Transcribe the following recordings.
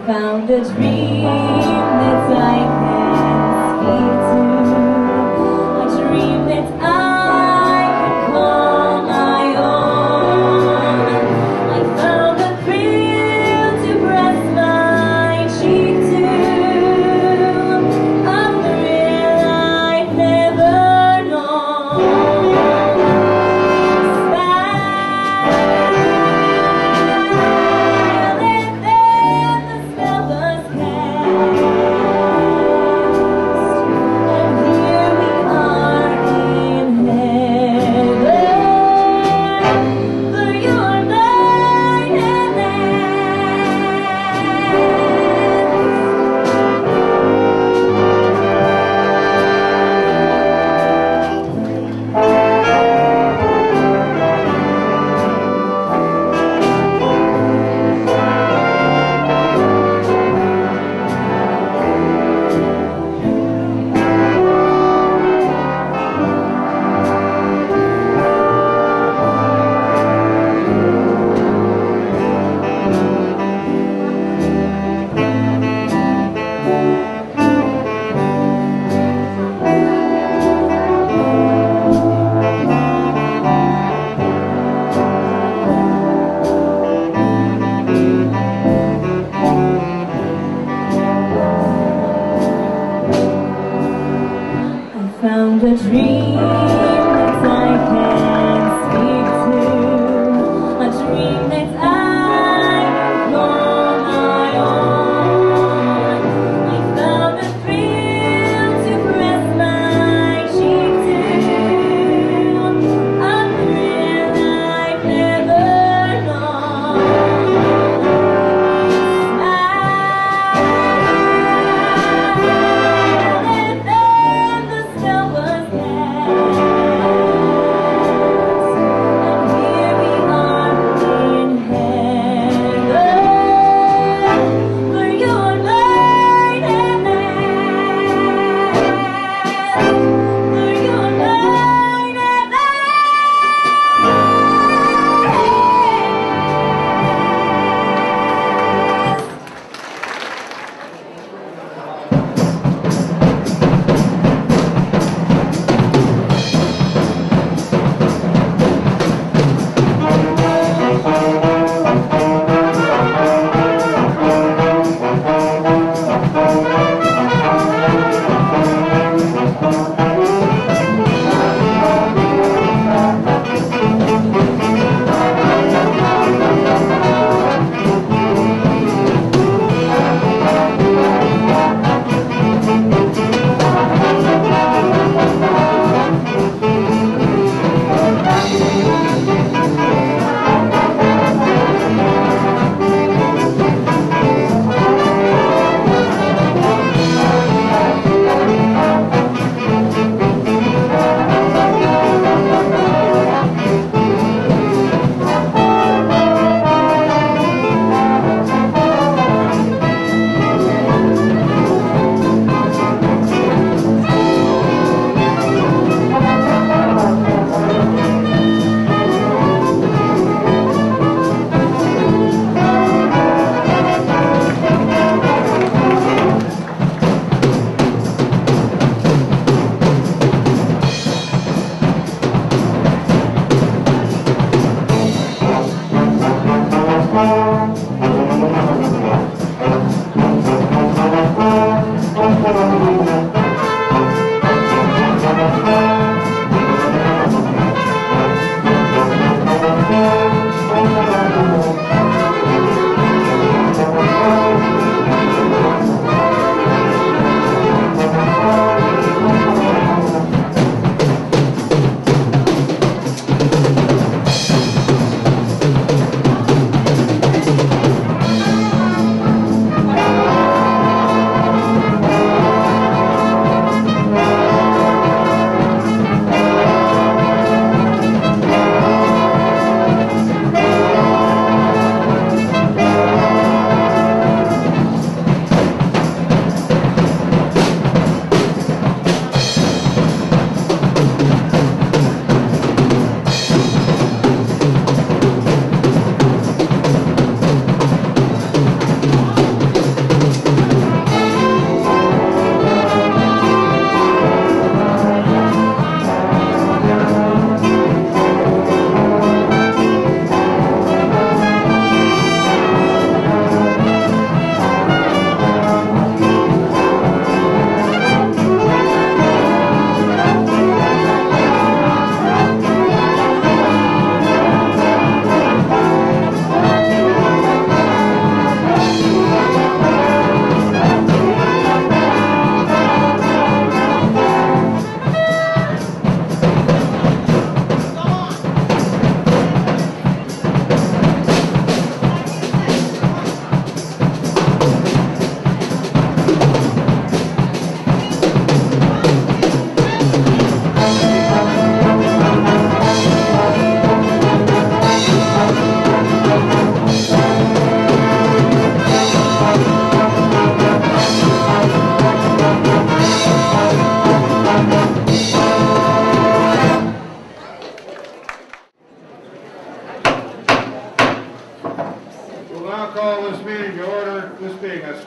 found a dream that I can speak to, a dream that I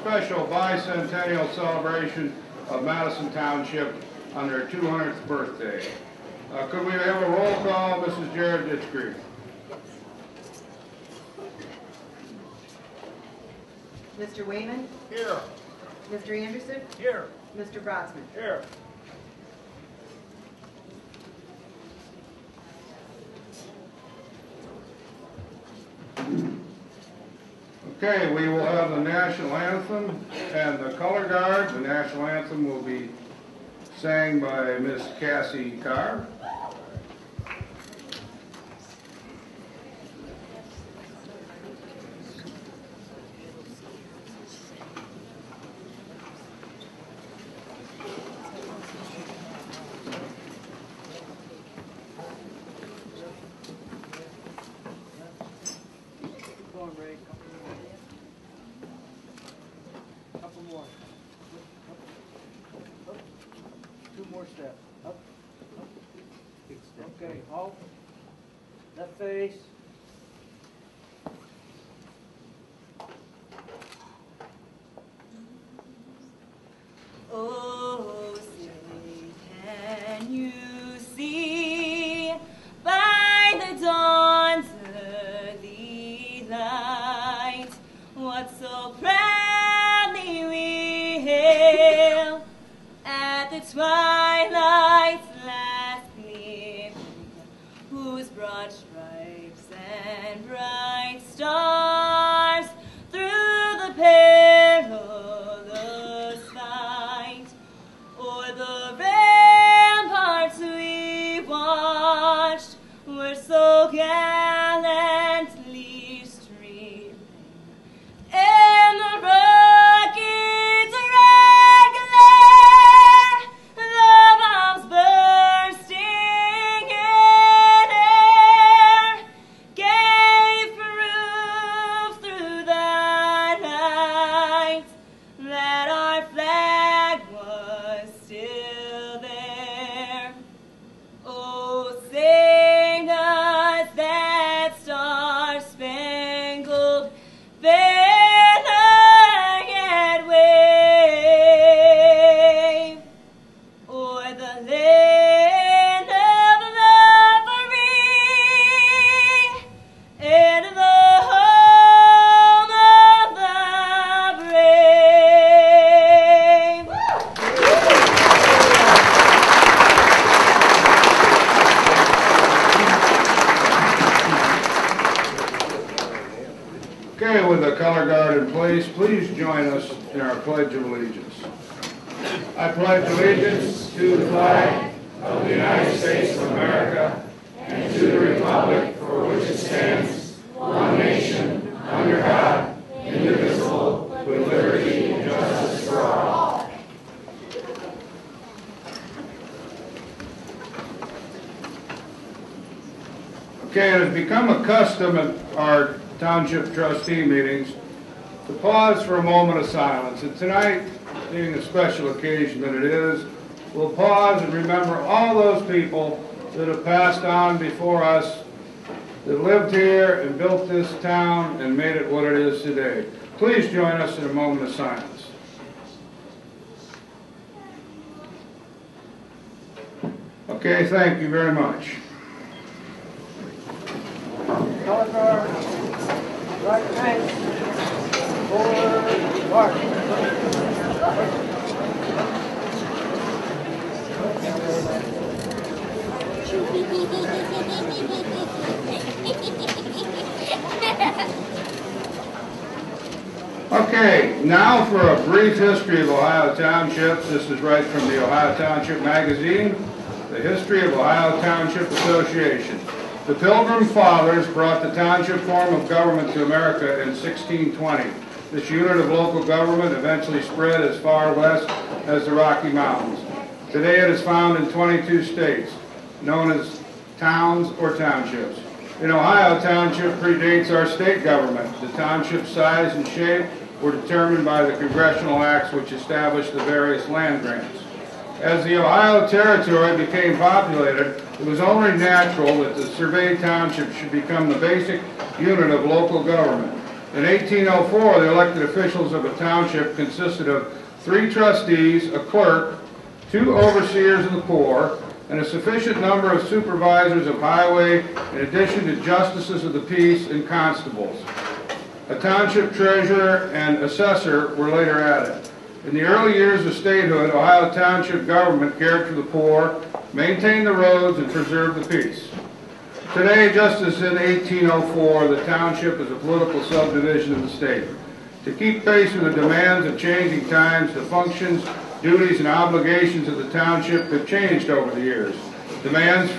special bicentennial celebration of Madison Township on their 200th birthday. Could we have a roll call? Mrs. Jared Ditchgreen. Mr. Wayman? Here. Mr. Anderson? Here. Mr. Brotzman? Here. Okay, we will have the national anthem and the color guard. The national anthem will be sang by Miss Cassie Carr. Couple more. Up. Two more steps. Up. Okay, halt. Left face. Oh, say, can you see by the dawn's early light what so proudly we hail at the twilight's last gleaming, whose broad stripes and bright stars through the perilous fight o'er the ramparts we watched were so gallantly streaming, and the rocket's red glare, the bombs bursting in air, gave proof through the night that our flag was still there. Oh, sing us that star-spangled banner yet wave o'er the land of the free and the home of the brave. Okay, with the color guard in place, please join us in our Pledge of Allegiance. I pledge allegiance to the flag of the United States of America and to the republic for which it stands, one nation, under God, indivisible, with liberty and justice for all. Okay, it has become a custom at our Township trustee meetings to pause for a moment of silence. And tonight, being a special occasion that it is, we'll pause and remember all those people that have passed on before us, that lived here and built this town and made it what it is today. Please join us in a moment of silence. Okay, thank you very much. Color guard. Right face. Forward. March. Okay, now for a brief history of Ohio Townships. This is right from the Ohio Township magazine, the History of Ohio Township Association. The Pilgrim Fathers brought the township form of government to America in 1620. This unit of local government eventually spread as far west as the Rocky Mountains. Today it is found in 22 states, known as towns or townships. In Ohio, township predates our state government. The township size and shape were determined by the congressional acts which established the various land grants. As the Ohio Territory became populated, it was only natural that the surveyed township should become the basic unit of local government. In 1804, the elected officials of a township consisted of 3 trustees, a clerk, 2 overseers of the poor, and a sufficient number of supervisors of highway, in addition to justices of the peace and constables. A township treasurer and assessor were later added. In the early years of statehood, Ohio Township government cared for the poor, maintained the roads, and preserved the peace. Today, just as in 1804, the township is a political subdivision of the state. To keep pace with the demands of changing times, the functions, duties, and obligations of the township have changed over the years. Demands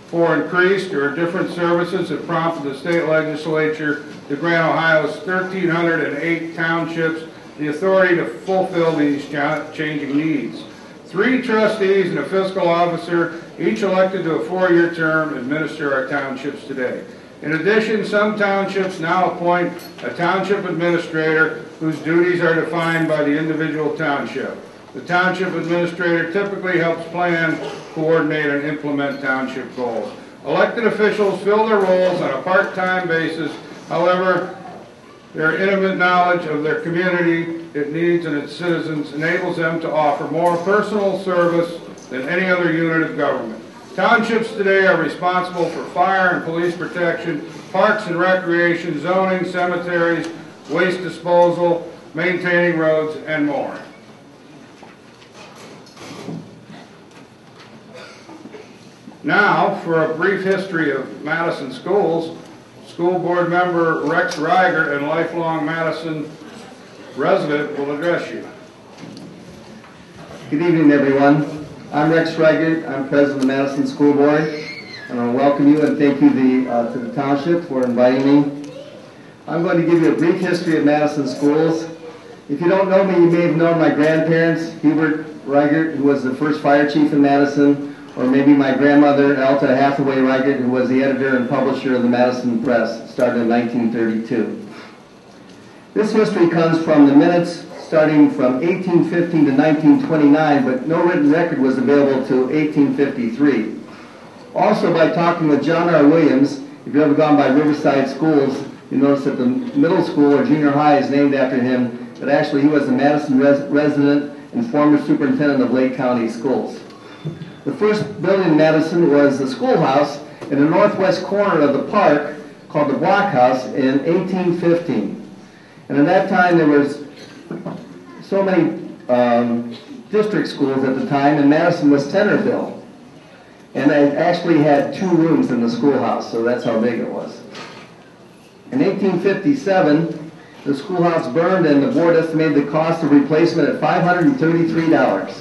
for increased or different services have prompted the state legislature to grant Ohio's 1,308 townships the authority to fulfill these changing needs. 3 trustees and a fiscal officer, each elected to a 4-year term, administer our townships today. In addition, some townships now appoint a township administrator whose duties are defined by the individual township. The township administrator typically helps plan, coordinate, and implement township goals. Elected officials fill their roles on a part-time basis. However, their intimate knowledge of their community, its needs, and its citizens enables them to offer more personal service than any other unit of government. Townships today are responsible for fire and police protection, parks and recreation, zoning, cemeteries, waste disposal, maintaining roads, and more. Now, for a brief history of Madison schools, School Board Member Rex Reiger and lifelong Madison resident will address you. Good evening, everyone. I'm Rex Reiger. I'm president of the Madison School Board, and I want to welcome you and thank you to the township for inviting me. I'm going to give you a brief history of Madison schools. If you don't know me, you may have known my grandparents, Hubert Reiger, who was the first fire chief in Madison, or maybe my grandmother, Alta Hathaway Reiger, who was the editor and publisher of the Madison Press, started in 1932. This history comes from the minutes starting from 1815 to 1929, but no written record was available to 1853. Also, by talking with John R. Williams, if you've ever gone by Riverside Schools, you notice that the middle school or junior high is named after him, but actually he was a Madison resident and former superintendent of Lake County Schools. The first building in Madison was the schoolhouse in the northwest corner of the park called the Block House in 1815. And at that time there was so many district schools at the time, and Madison was Tenorville. And they actually had 2 rooms in the schoolhouse, so that's how big it was. In 1857, the schoolhouse burned and the board estimated the cost of replacement at $533.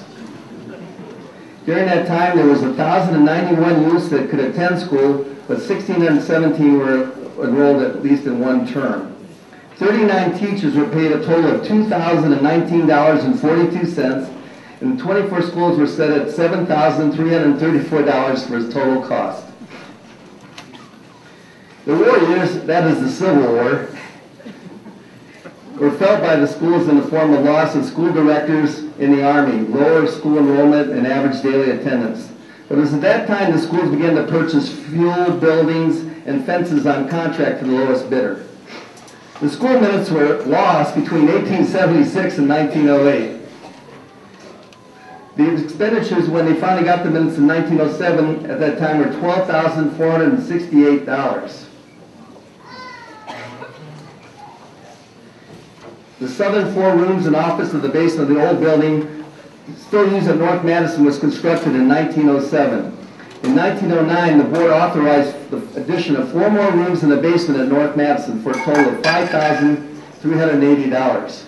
During that time, there was 1,091 youths that could attend school, but 1,617 were enrolled at least in one term. 39 teachers were paid a total of $2,019.42, and 24 schools were set at $7,334 for its total cost. The war years, that is the Civil War, were felt by the schools in the form of loss of school directors in the Army, lower school enrollment, and average daily attendance. But it was at that time the schools began to purchase fuel, buildings, and fences on contract to the lowest bidder. The school minutes were lost between 1876 and 1908. The expenditures, when they finally got the minutes in 1907, at that time were $12,468. The southern 4 rooms and office of the basement of the old building, still used at North Madison, was constructed in 1907. In 1909, the board authorized the addition of 4 more rooms in the basement at North Madison for a total of $5,380.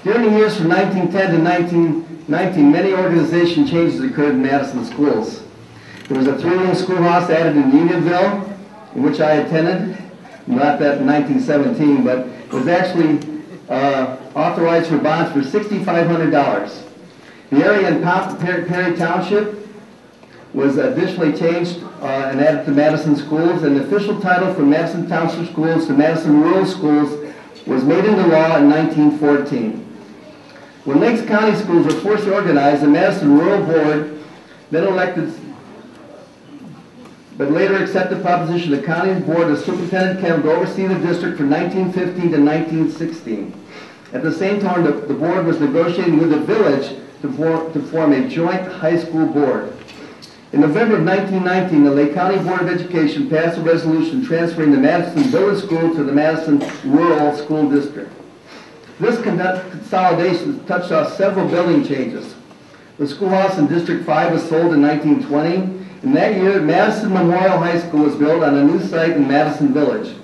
During the years from 1910 to 1919, many organization changes occurred in Madison schools. There was a 3-room schoolhouse added in Unionville, in which I attended, not that in 1917, but it was actually authorized for bonds for $6,500. The area in Perry Township was additionally changed and added to Madison schools, and the official title from Madison Township schools to Madison Rural Schools was made into law in 1914. When Lakes County schools were first organized, the Madison Rural Board then elected but later accepted proposition the county board of Superintendent Kemp to oversee the district from 1915 to 1916. At the same time, the board was negotiating with the village to form a joint high school board. In November of 1919, the Lake County Board of Education passed a resolution transferring the Madison Village School to the Madison Rural School District. This consolidation touched off several building changes. The schoolhouse in District 5 was sold in 1920. In that year, Madison Memorial High School was built on a new site in Madison Village.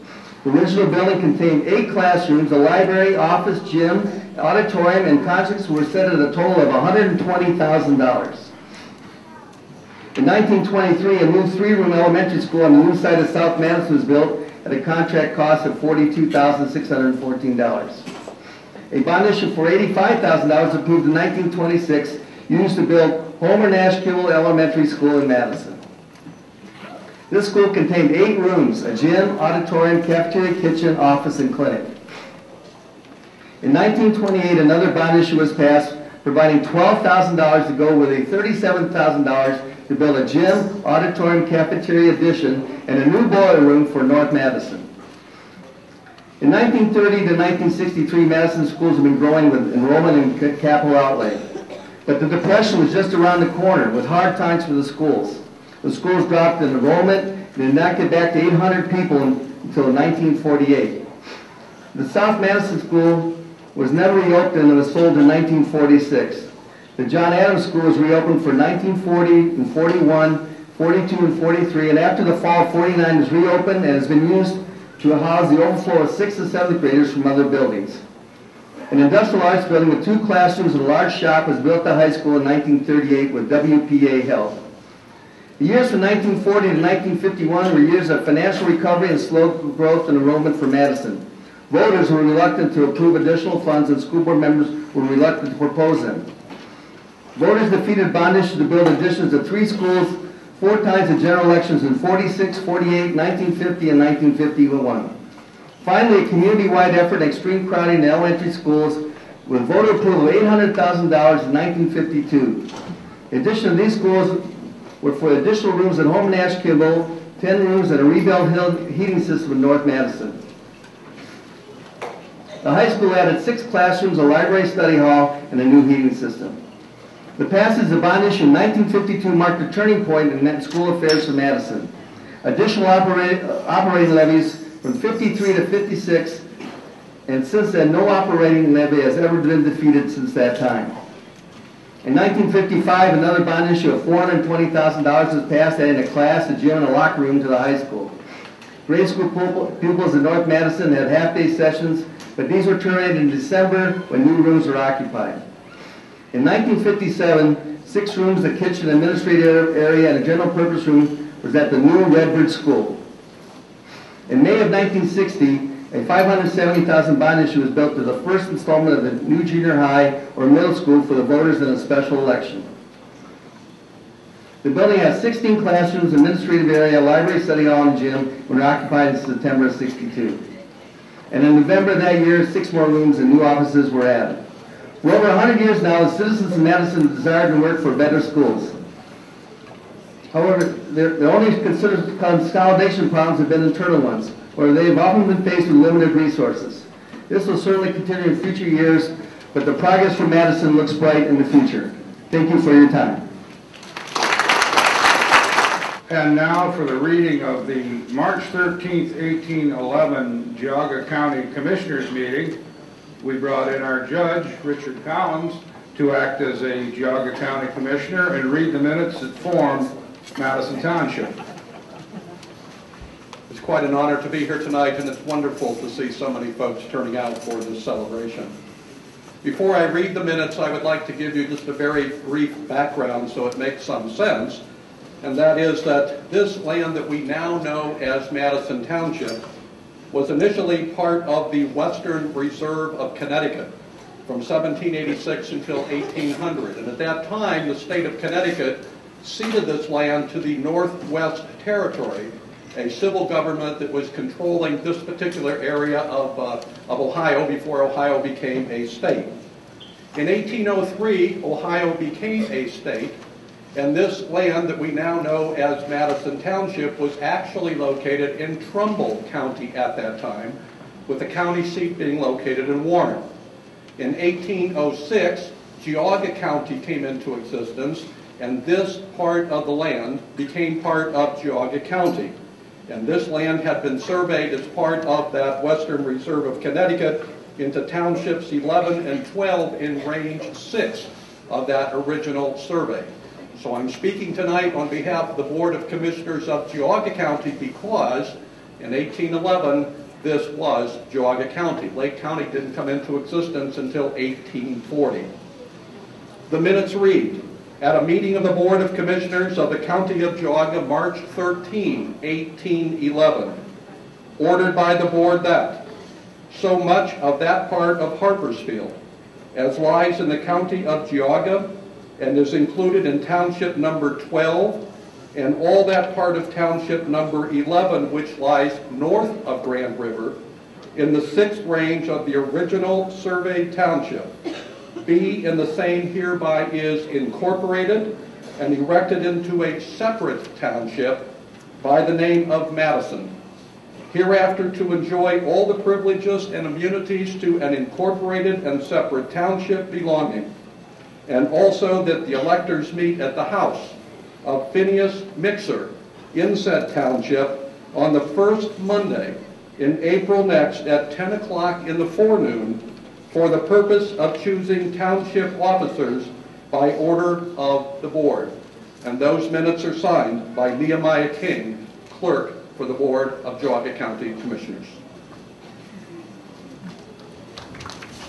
The original building contained 8 classrooms, a library, office, gym, auditorium, and contracts were set at a total of $120,000. In 1923, a new 3-room elementary school on the new site of South Madison was built at a contract cost of $42,614. A bond issue for $85,000 approved in 1926 used to build Homer Nash Kimball Elementary School in Madison. This school contained 8 rooms, a gym, auditorium, cafeteria, kitchen, office, and clinic. In 1928, another bond issue was passed, providing $12,000 to go with a $37,000 to build a gym, auditorium, cafeteria addition, and a new boiler room for North Madison. In 1930 to 1963, Madison schools have been growing with enrollment and capital outlay. But the Depression was just around the corner with hard times for the schools. The schools dropped in enrollment and did not get back to 800 people until 1948. The South Madison School was never reopened and was sold in 1946. The John Adams School was reopened for 1940 and 41, 42 and 43, and after the fall, 49 was reopened and has been used to house the overflow of 6th and 7th graders from other buildings. An industrial arts building with 2 classrooms and a large shop was built at the high school in 1938 with WPA help. The years from 1940 to 1951 were years of financial recovery and slow growth and enrollment for Madison. Voters were reluctant to approve additional funds and school board members were reluctant to propose them. Voters defeated bond issues to build additions to 3 schools 4 times in general elections in 46, 48, 1950, and 1951. Finally, a community-wide effort and extreme crowding in elementary schools with voter approval of $800,000 in 1952. In addition to these schools were for additional rooms at Homer Nash Kimball, 10 rooms, and a rebuilt heating system in North Madison. The high school added 6 classrooms, a library, study hall, and a new heating system. The passage of bond issue in 1952 marked a turning point in school affairs for Madison. Additional operating levies from 53 to 56, and since then no operating levy has ever been defeated since that time. In 1955, another bond issue of $420,000 was passed, adding a class, a gym, and a locker room to the high school. Grade school pupils in North Madison had half-day sessions, but these were terminated in December when new rooms were occupied. In 1957, 6 rooms, a kitchen, administrative area, and a general purpose room was at the new Redbird School. In May of 1960, a $570,000 bond issue was built to the first installment of the new junior high or middle school for the voters in a special election. The building has 16 classrooms, administrative area, library, study hall, and gym, when occupied in September of '62. And in November of that year, 6 more rooms and new offices were added. For over 100 years now, the citizens of Madison have desired to work for better schools. However, the only considered consolidation problems have been internal ones, where they have often been faced with limited resources. This will certainly continue in future years, but the progress for Madison looks bright in the future. Thank you for your time. And now for the reading of the March 13th, 1811 Geauga County Commissioners meeting. We brought in our judge, Richard Collins, to act as a Geauga County Commissioner and read the minutes that formed Madison Township. It's quite an honor to be here tonight, and it's wonderful to see so many folks turning out for this celebration. Before I read the minutes, I would like to give you just a very brief background so it makes some sense, and that is that this land that we now know as Madison Township was initially part of the Western Reserve of Connecticut from 1786 until 1800, and at that time the state of Connecticut ceded this land to the Northwest Territory, a civil government that was controlling this particular area of Ohio before Ohio became a state. In 1803, Ohio became a state, And this land that we now know as Madison Township was actually located in Trumbull County at that time, with the county seat being located in Warren. In 1806, Geauga County came into existence, and this part of the land became part of Geauga County. And this land had been surveyed as part of that Western Reserve of Connecticut into Townships 11 and 12 in Range 6 of that original survey. So I'm speaking tonight on behalf of the Board of Commissioners of Geauga County because in 1811 this was Geauga County. Lake County didn't come into existence until 1840. The minutes read, at a meeting of the Board of Commissioners of the County of Geauga, March 13, 1811, ordered by the Board that so much of that part of Harpersfield as lies in the County of Geauga and is included in Township number 12, and all that part of Township number 11, which lies north of Grand River, in the 6th range of the original surveyed township, be and the same hereby is incorporated and erected into a separate township by the name of Madison, hereafter to enjoy all the privileges and immunities to an incorporated and separate township belonging, and also that the electors meet at the house of Phineas Mixer in said township on the first Monday in April next at 10 o'clock in the forenoon for the purpose of choosing township officers by order of the board. And those minutes are signed by Nehemiah King, clerk for the Board of Geauga County Commissioners.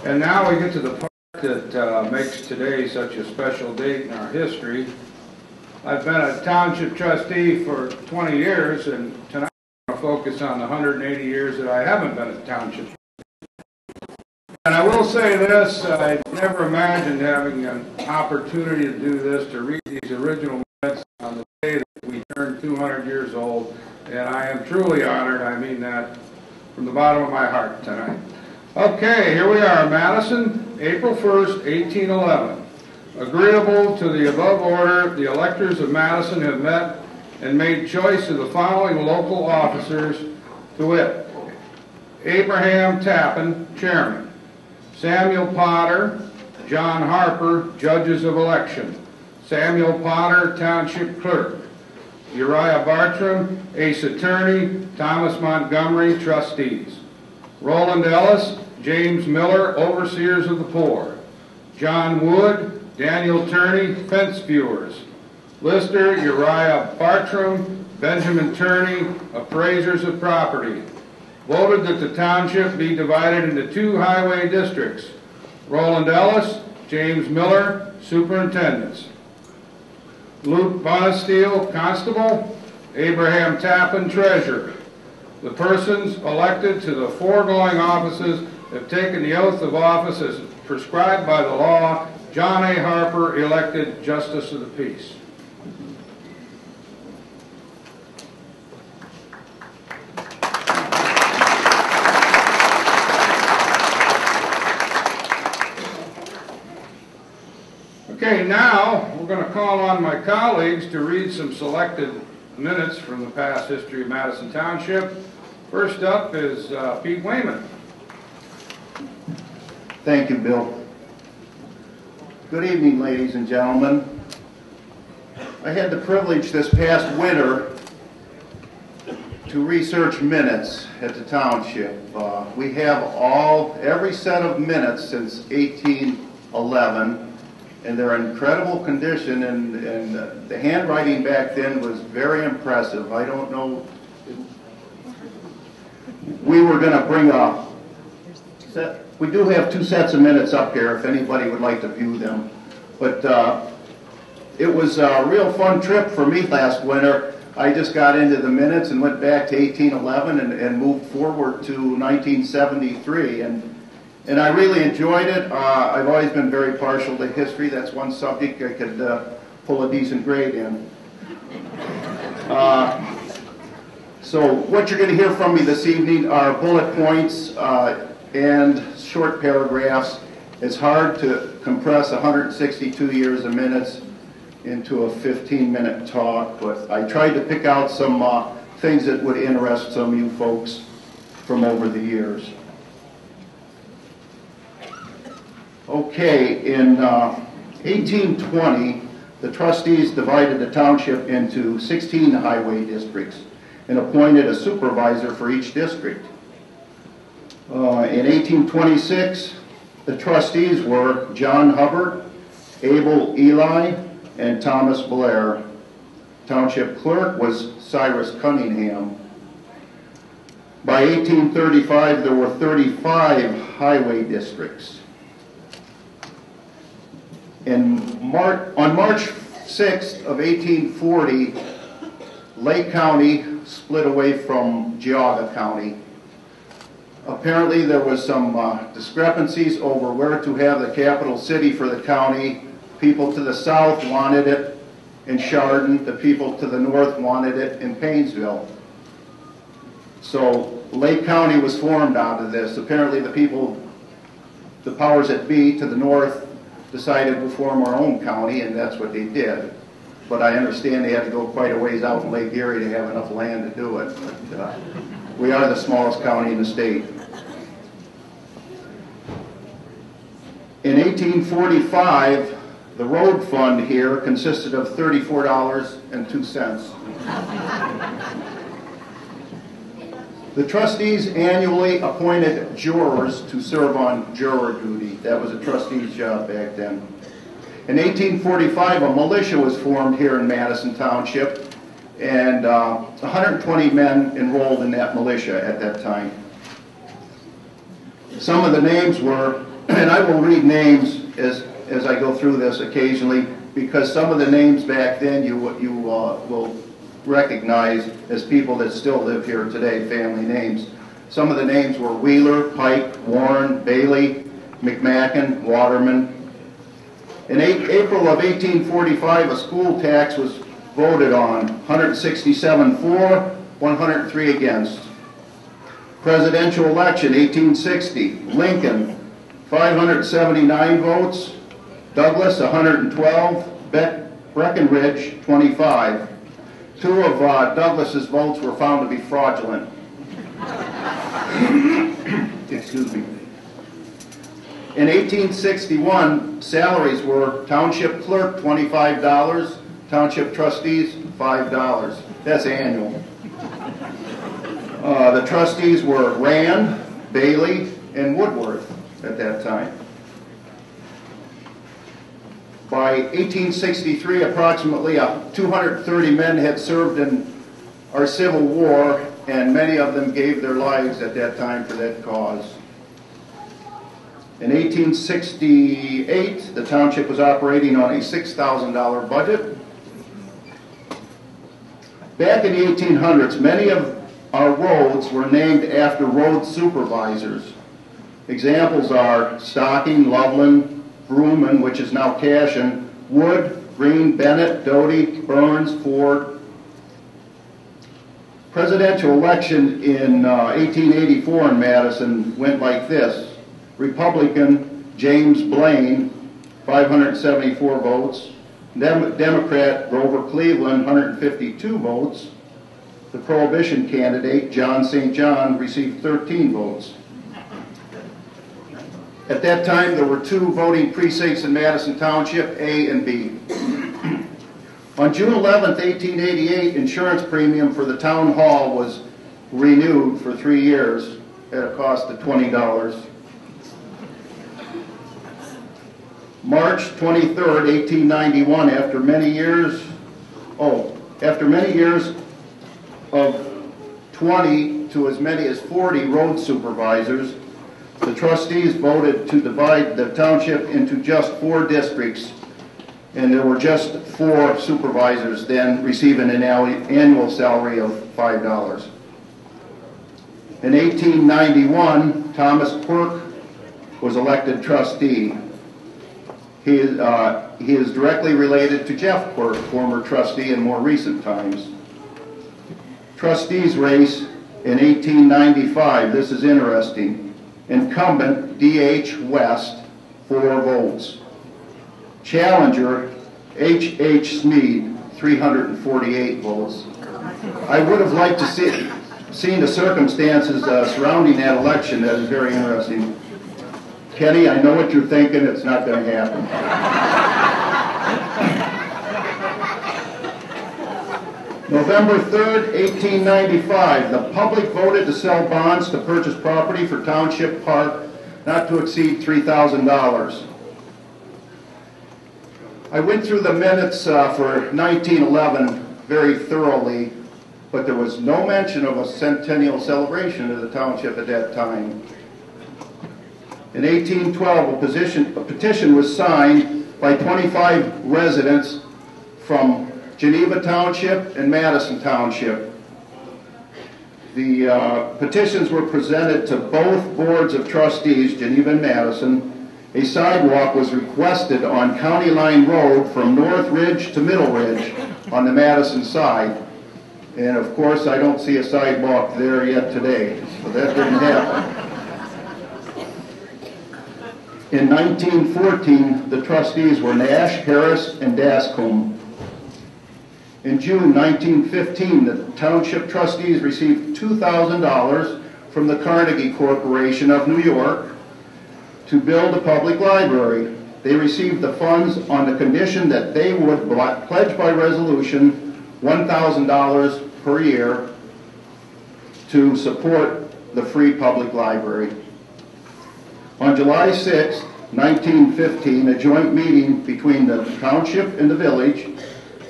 And now we get to the part that makes today such a special date in our history. I've been a township trustee for 20 years, and tonight I'm going to focus on the 180 years that I haven't been a township. And I will say this, I never imagined having an opportunity to do this, to read these original minutes on the day that we turned 200 years old, and I am truly honored. I mean that from the bottom of my heart tonight. Okay, here we are, Madison, April 1st, 1811. Agreeable to the above order, the electors of Madison have met and made choice of the following local officers, to wit, Abraham Tappan, Chairman, Samuel Potter, John Harper, Judges of Election, Samuel Potter, Township Clerk, Uriah Bartram, Ace Attorney, Thomas Montgomery, Trustees, Roland Ellis, James Miller, Overseers of the Poor, John Wood, Daniel Turney, Fence Viewers, Lister, Uriah Bartram, Benjamin Turney, Appraisers of Property. Voted that the township be divided into 2 highway districts. Roland Ellis, James Miller, Superintendents. Luke Bonesteel, Constable. Abraham Tappan, Treasurer. The persons elected to the foregoing offices have taken the oath of office as prescribed by the law. John A. Harper, elected Justice of the Peace. Okay, now we're going to call on my colleagues to read some selected minutes from the past history of Madison Township. First up is Pete Wayman. Thank you, Bill. Good evening, ladies and gentlemen. I had the privilege this past winter to research minutes at the township. We have every set of minutes since 1811, and they're in incredible condition, and the handwriting back then was very impressive. I don't know, we were going to bring a set. We do have 2 sets of minutes up here if anybody would like to view them. But it was a real fun trip for me last winter. I just got into the minutes and went back to 1811 and moved forward to 1973. And I really enjoyed it. I've always been very partial to history. That's one subject I could pull a decent grade in. So what you're going to hear from me this evening are bullet points and short paragraphs. It's hard to compress 162 years of minutes into a 15-minute talk, but I tried to pick out some things that would interest some of you folks from over the years. Okay, in 1820, the trustees divided the township into 16 highway districts and appointed a supervisor for each district. In 1826, the trustees were John Hubbard, Abel Eli, and Thomas Blair. Township clerk was Cyrus Cunningham. By 1835, there were 35 highway districts. On March 6th of 1840, Lake County split away from Geauga County. Apparently there was some discrepancies over where to have the capital city for the county. People to the south wanted it in Chardon. The people to the north wanted it in Painesville. So Lake County was formed out of this. Apparently the powers that be to the north decided to form our own county, and that's what they did. But I understand they had to go quite a ways out in Lake Erie to have enough land to do it. But, we are the smallest county in the state. In 1845, the road fund here consisted of $34.02. The trustees annually appointed jurors to serve on juror duty. That was a trustee's job back then. In 1845, a militia was formed here in Madison Township, and 120 men enrolled in that militia at that time. Some of the names were, and I will read names as I go through this occasionally, because some of the names back then you will recognize as people that still live here today, family names. Some of the names were Wheeler, Pike, Warren, Bailey, McMacken, Waterman. In April of 1845, a school tax was voted on, 167 for, 103 against. Presidential election, 1860, Lincoln, 579 votes, Douglas, 112, Breckinridge, 25. Two of Douglas's votes were found to be fraudulent. Excuse me. In 1861, salaries were township clerk, $25, township trustees, $5. That's annual. The trustees were Rand, Bailey, and Woodworth at that time. By 1863, approximately 230 men had served in our Civil War, and many of them gave their lives at that time for that cause. In 1868, the township was operating on a $6,000 budget. Back in the 1800s, many of our roads were named after road supervisors. Examples are Stocking, Loveland, Vrooman, which is now Cashin, Wood, Green, Bennett, Doty, Burns, Ford. Presidential election in 1884 in Madison went like this. Republican James Blaine, 574 votes. Democrat Grover Cleveland, 152 votes. The Prohibition candidate, John St. John, received 13 votes. At that time, there were two voting precincts in Madison Township, A and B. On June 11th, 1888, insurance premium for the town hall was renewed for 3 years at a cost of $20. March 23rd, 1891, after many years of 20 to as many as 40 road supervisors, the trustees voted to divide the township into just 4 districts, and there were just 4 supervisors then receiving an annual salary of $5. In 1891, Thomas Quirk was elected trustee. He is directly related to Jeff Quirk, former trustee in more recent times. Trustees race in 1895, this is interesting. Incumbent D.H. West, 4 votes. Challenger H. Smead, 348 votes. I would have liked to seen the circumstances surrounding that election. That is very interesting. Kenny, I know what you're thinking. It's not going to happen. November 3rd, 1895, the public voted to sell bonds to purchase property for Township Park not to exceed $3,000. I went through the minutes for 1911 very thoroughly, but there was no mention of a centennial celebration of the township at that time. In 1812, a petition was signed by 25 residents from Geneva Township and Madison Township. The petitions were presented to both boards of trustees, Geneva and Madison. A sidewalk was requested on County Line Road from North Ridge to Middle Ridge on the Madison side. And of course, I don't see a sidewalk there yet today, so that didn't happen. In 1914, the trustees were Nash, Harris, and Dascombe. In June 1915, the township trustees received $2,000 from the Carnegie Corporation of New York to build a public library. They received the funds on the condition that they would pledge by resolution $1,000 per year to support the free public library. On July 6, 1915, a joint meeting between the township and the village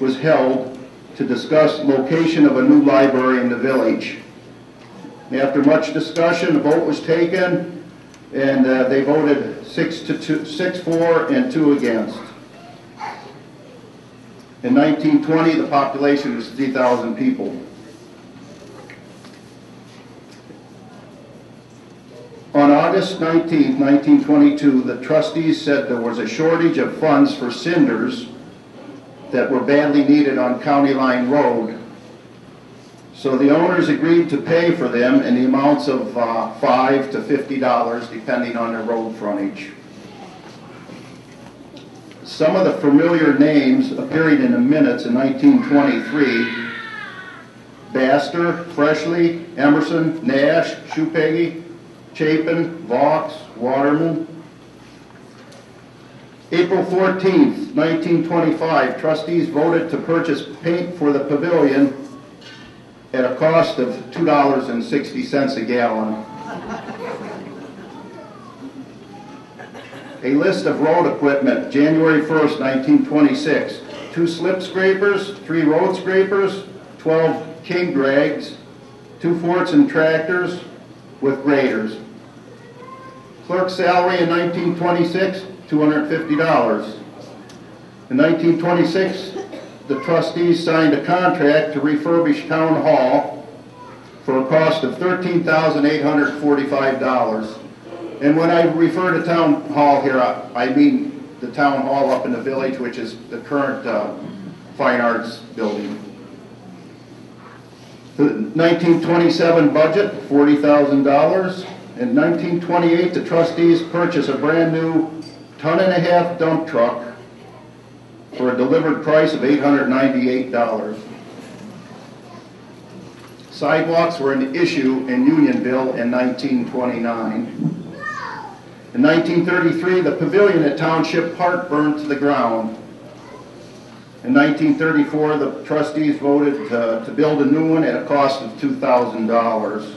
was held to discuss location of a new library in the village. After much discussion, a vote was taken, and they voted 6-4 and 2 against. In 1920, the population was 3,000 people. On August 19, 1922, the trustees said there was a shortage of funds for cinders that were badly needed on County Line Road. So the owners agreed to pay for them in the amounts of $5 to $50, depending on their road frontage. Some of the familiar names appearing in the minutes in 1923: Baster, Freshley, Emerson, Nash, Shoepeggy, Chapin, Vaux, Waterman. April 14th, 1925, trustees voted to purchase paint for the pavilion at a cost of $2.60 a gallon. A list of road equipment, January 1st, 1926. 2 slip scrapers, 3 road scrapers, 12 king drags, 2 forts and tractors with graders. Clerk's salary in 1926, $250. In 1926, the trustees signed a contract to refurbish Town Hall for a cost of $13,845. And when I refer to Town Hall here, I mean the Town Hall up in the village, which is the current Fine Arts building. The 1927 budget, $40,000. In 1928, the trustees purchased a brand new 1.5-ton dump truck for a delivered price of $898. Sidewalks were an issue in Unionville in 1929. In 1933, the pavilion at Township Park burned to the ground. In 1934, the trustees voted to build a new one at a cost of $2,000.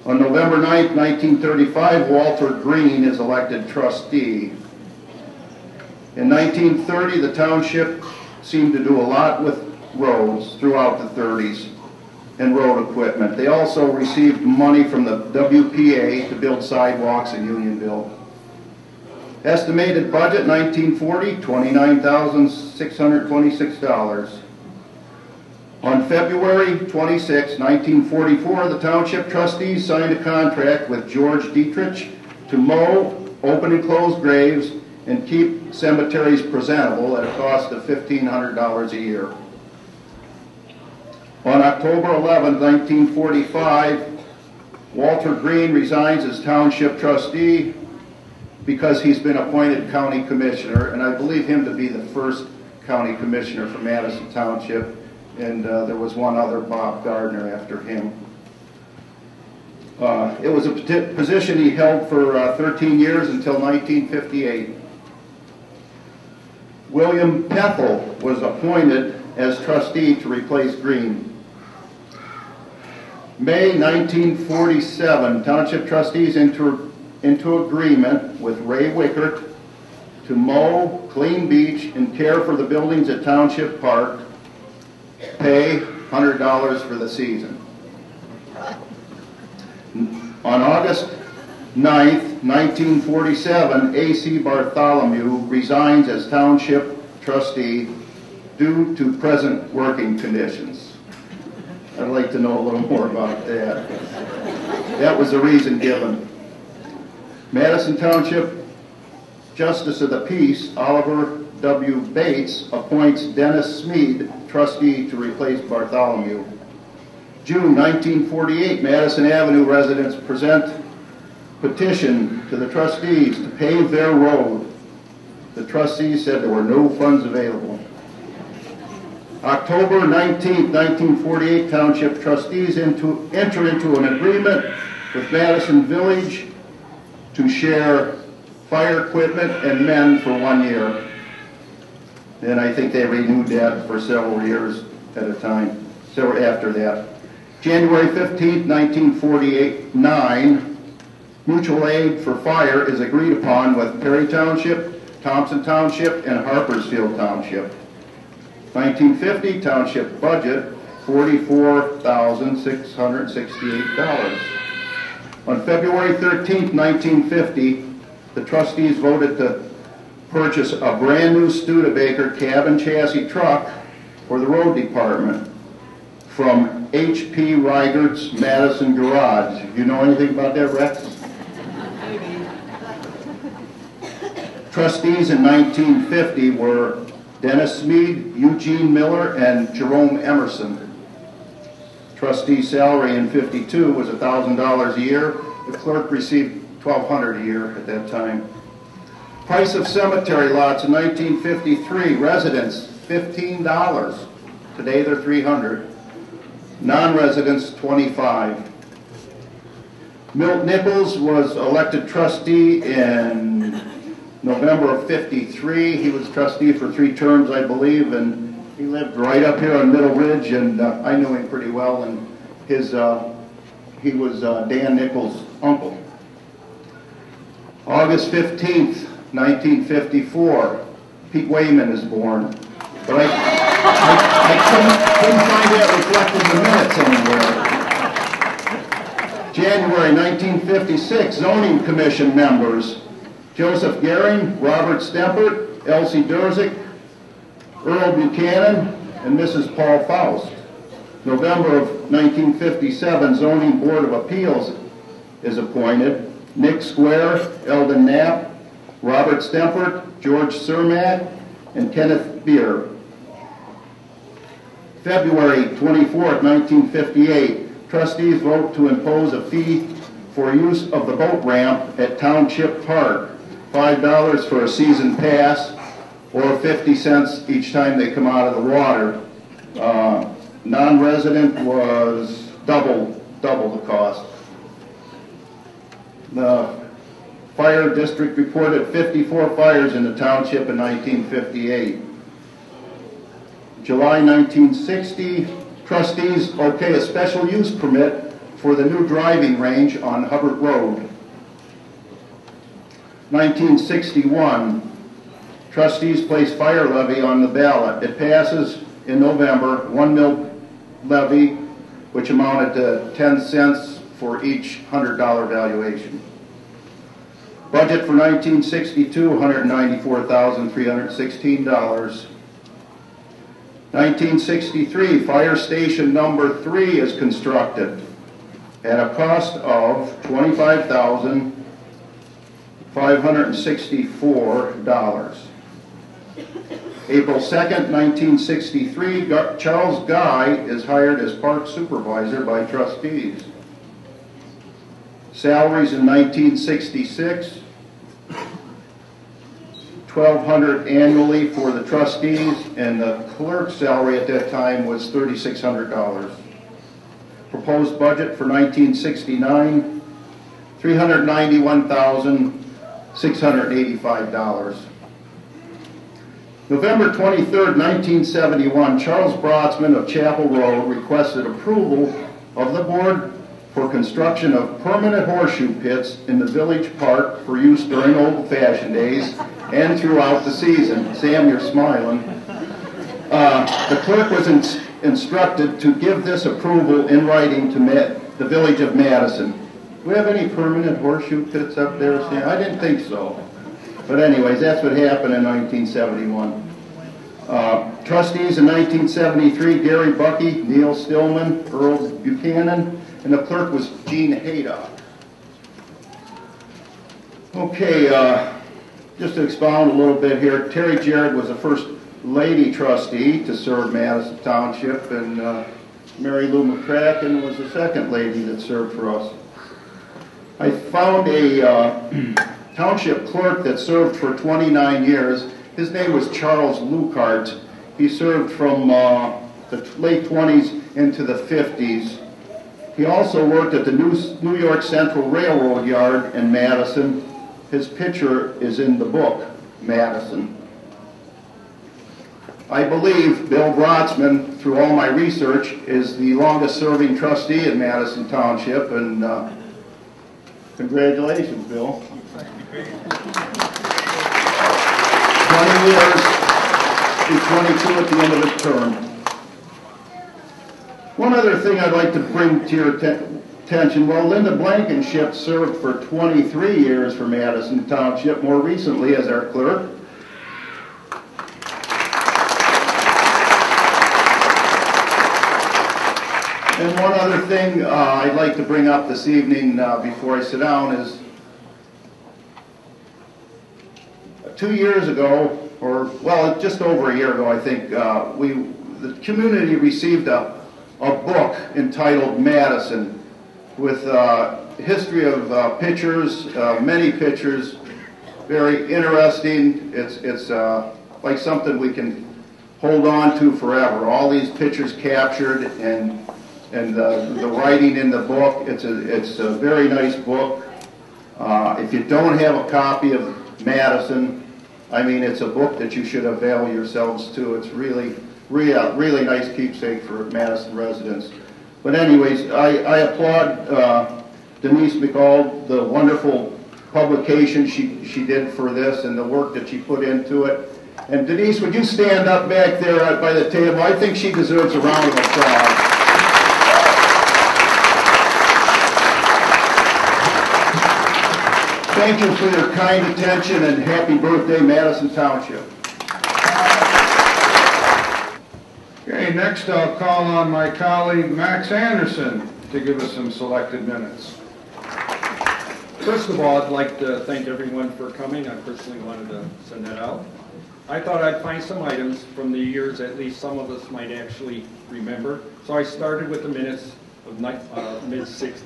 On November 9, 1935, Walter Green is elected trustee. In 1930, the township seemed to do a lot with roads throughout the 30s and road equipment. They also received money from the WPA to build sidewalks in Unionville. Estimated budget 1940, $29,626. On February 26, 1944, the township trustees signed a contract with George Dietrich to mow, open and close graves, and keep cemeteries presentable at a cost of $1,500 a year. On October 11, 1945, Walter Green resigns as township trustee because he's been appointed county commissioner, and I believe him to be the first county commissioner for Madison Township, and there was one other, Bob Gardner, after him. It was a position he held for 13 years until 1958. William Pethel was appointed as trustee to replace Green. May 1947, Township trustees into agreement with Ray Wickert to mow, clean beach, and care for the buildings at Township Park. Pay $100 for the season. On August 9th, 1947, A.C. Bartholomew resigns as Township trustee due to present working conditions. I'd like to know a little more about that. That was the reason given. Madison Township Justice of the Peace, Oliver W. Bates, appoints Dennis Smead trustee to replace Bartholomew. June 1948, Madison Avenue residents present petition to the trustees to pave their road. The trustees said there were no funds available. October 19, 1948, Township trustees enter into an agreement with Madison Village to share fire equipment and men for 1 year. And I think they renewed that for several years at a time, several after that. January 15, 1949, mutual aid for fire is agreed upon with Perry Township, Thompson Township, and Harpersfield Township. 1950 Township budget, $44,668. On February 13, 1950, the trustees voted to purchase a brand new Studebaker cab and chassis truck for the road department from H.P. Reigert's Madison Garage. You know anything about that, Rex? Maybe. Trustees in 1950 were Dennis Smead, Eugene Miller, and Jerome Emerson. Trustee salary in 52 was $1,000 a year. The clerk received $1,200 a year at that time. Price of cemetery lots in 1953, residents $15. Today they're $300. Non-residents $25. Milt Nichols was elected trustee in November of 53. He was trustee for 3 terms, I believe, and he lived right up here on Middle Ridge, and I knew him pretty well, and he was Dan Nichols' uncle. August 15th, 1954, Pete Wayman is born. But I couldn't find that reflected in the minutes anywhere. January 1956, Zoning Commission members: Joseph Gehring, Robert Stempert, Elsie Durzik, Earl Buchanan, and Mrs. Paul Faust. November of 1957, Zoning Board of Appeals is appointed: Nick Square, Eldon Knapp, Robert Stempert, George Cermak, and Kenneth Beer. February 24th, 1958, trustees vote to impose a fee for use of the boat ramp at Township Park, $5 for a season pass, or 50 cents each time they come out of the water. Non-resident was double the cost. The fire district reported 54 fires in the township in 1958. July 1960, trustees okay a special use permit for the new driving range on Hubbard Road. 1961, trustees place fire levy on the ballot. It passes in November, 1 mil levy, which amounted to 10 cents for each $100 valuation. Budget for 1962, $194,316. 1963, fire station number 3 is constructed at a cost of $25,564. April 2nd, 1963, Charles Guy is hired as park supervisor by trustees. Salaries in 1966, $12,000 $1,200 annually for the trustees, and the clerk's salary at that time was $3,600. Proposed budget for 1969, $391,685. November 23rd, 1971, Charles Brodsman of Chapel Road requested approval of the board for construction of permanent horseshoe pits in the village park for use during old-fashioned days and throughout the season. Sam, you're smiling. The clerk was instructed to give this approval in writing to the village of Madison. Do we have any permanent horseshoe pits up there, Sam? I didn't think so. But anyways, that's what happened in 1971. Trustees in 1973, Gary Bucky, Neil Stillman, Earl Buchanan, and the clerk was Jean Haydock. Okay, just to expound a little bit here, Terry Jarrett was the first lady trustee to serve Madison Township, and Mary Lou McCracken was the second lady that served for us. I found a township clerk that served for 29 years. His name was Charles Lucart. He served from the late 20s into the 50s. He also worked at the New York Central Railroad Yard in Madison. His picture is in the book, Madison. I believe Bill Brodsman, through all my research, is the longest serving trustee in Madison Township, and congratulations, Bill. 20 years, he's 22 at the end of his term. One other thing I'd like to bring to your attention, well, Linda Blankenship served for 23 years for Madison Township, more recently as our clerk. And one other thing I'd like to bring up this evening before I sit down is 2 years ago, or well, just over a year ago, I think, the community received a book entitled Madison with history of pictures, many pictures, very interesting. It's like something we can hold on to forever. All these pictures captured and the writing in the book. It's a very nice book. If you don't have a copy of Madison, I mean, it's a book that you should avail yourselves to. It's really nice keepsake for Madison residents. But anyways, I applaud Denise McCall, the wonderful publication she did for this and the work that she put into it. And Denise, would you stand up back there by the table? I think she deserves a round of applause. Thank you for your kind attention, and happy birthday, Madison Township. Okay, next I'll call on my colleague Max Anderson to give us some selected minutes. First of all, I'd like to thank everyone for coming. I personally wanted to send that out. I thought I'd find some items from the years at least some of us might actually remember. So I started with the minutes of mid-60s.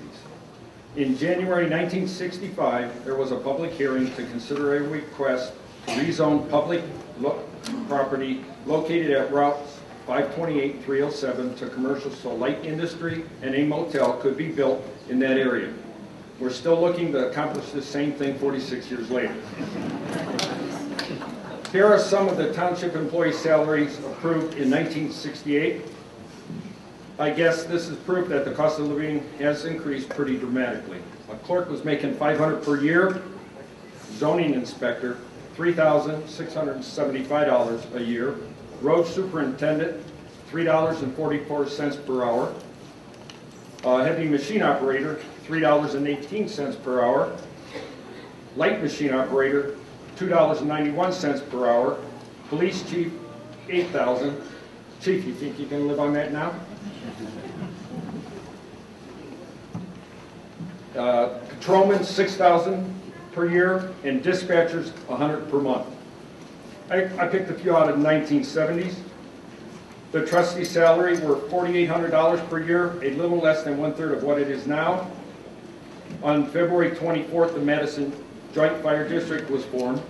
In January 1965, there was a public hearing to consider a request to rezone public property located at routes 528, 307 to commercial, so light industry and a motel could be built in that area. We're still looking to accomplish the same thing 46 years later. Here are some of the township employee salaries approved in 1968. I guess this is proof that the cost of living has increased pretty dramatically. A clerk was making $500 per year, zoning inspector $3,675 a year, road superintendent $3.44 per hour, heavy machine operator $3.18 per hour, light machine operator $2.91 per hour, police chief $8,000. Chief, you think you can live on that now? Patrolmen $6,000 per year, and dispatchers $100 per month. I picked a few out of the 1970s. The trustee salary were $4,800 per year, a little less than 1/3 of what it is now. On February 24th, the Madison Joint Fire District was formed.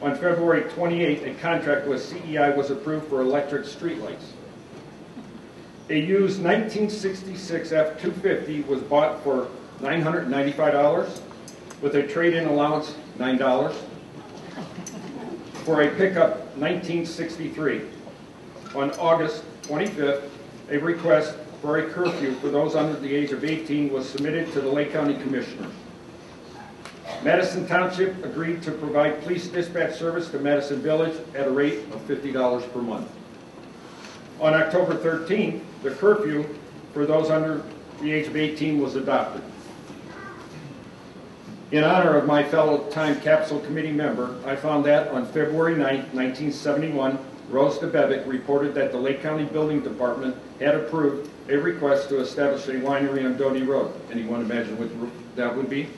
On February 28th, a contract with CEI was approved for electric streetlights. A used 1966 F-250 was bought for $995 with a trade-in allowance $9 for a pickup 1963. On August 25th, a request for a curfew for those under the age of 18 was submitted to the Lake County Commissioners. Madison Township agreed to provide police dispatch service to Madison Village at a rate of $50 per month. On October 13th, the curfew for those under the age of 18 was adopted. In honor of my fellow Time Capsule Committee member, I found that on February 9, 1971, Rose DeBevick reported that the Lake County Building Department had approved a request to establish a winery on Doty Road. Anyone imagine what that would be?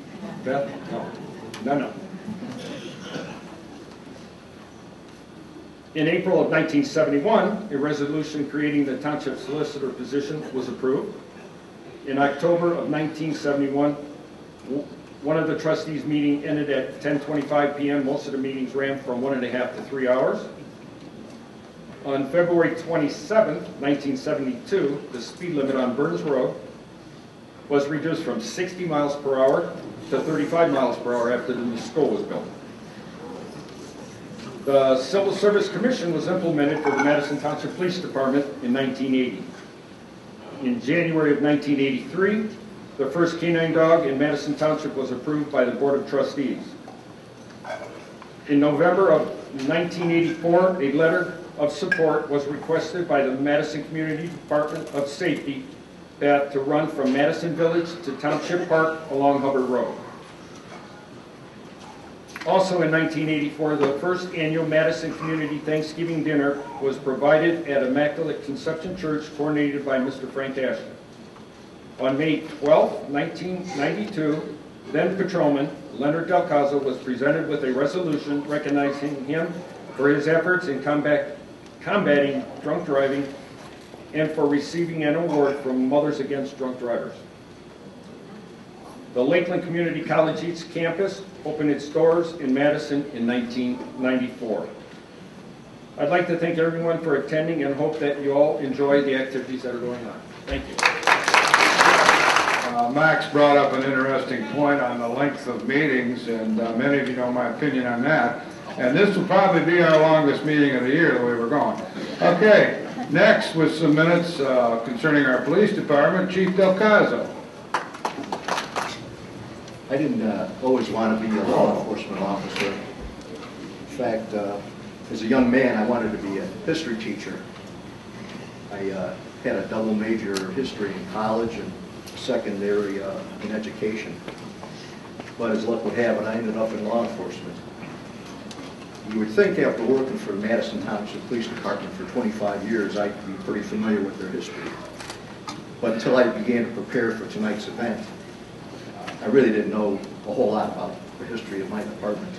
Beth? No. No. In April of 1971, a resolution creating the township solicitor position was approved. In October of 1971, one of the trustees' meeting ended at 10:25 p.m. Most of the meetings ran from 1.5 to 3 hours. On February 27, 1972, the speed limit on Burns Road was reduced from 60 miles per hour to 35 miles per hour after the new school was built. The Civil Service Commission was implemented for the Madison Township Police Department in 1980. In January of 1983, the first canine dog in Madison Township was approved by the Board of Trustees. In November of 1984, a letter of support was requested by the Madison Community Department of Safety to run from Madison Village to Township Park along Hubbard Road. Also in 1984, the first annual Madison Community Thanksgiving Dinner was provided at Immaculate Conception Church, coordinated by Mr. Frank Ashton. On May 12, 1992, then Patrolman Leonard Del Caso was presented with a resolution recognizing him for his efforts in combating drunk driving and for receiving an award from Mothers Against Drunk Drivers. The Lakeland Community College East campus opened its doors in Madison in 1994. I'd like to thank everyone for attending and hope that you all enjoy the activities that are going on. Thank you. Max brought up an interesting point on the length of meetings, and many of you know my opinion on that. And this will probably be our longest meeting of the year, the way we're going. Okay, next with some minutes concerning our police department, Chief Del Caso. I didn't always want to be a law enforcement officer. In fact, as a young man, I wanted to be a history teacher. I had a double major history in college and secondary in education. But as luck would have it, I ended up in law enforcement. You would think after working for the Madison Township Police Department for 25 years, I'd be pretty familiar with their history. But until I began to prepare for tonight's event, I really didn't know a whole lot about the history of my department.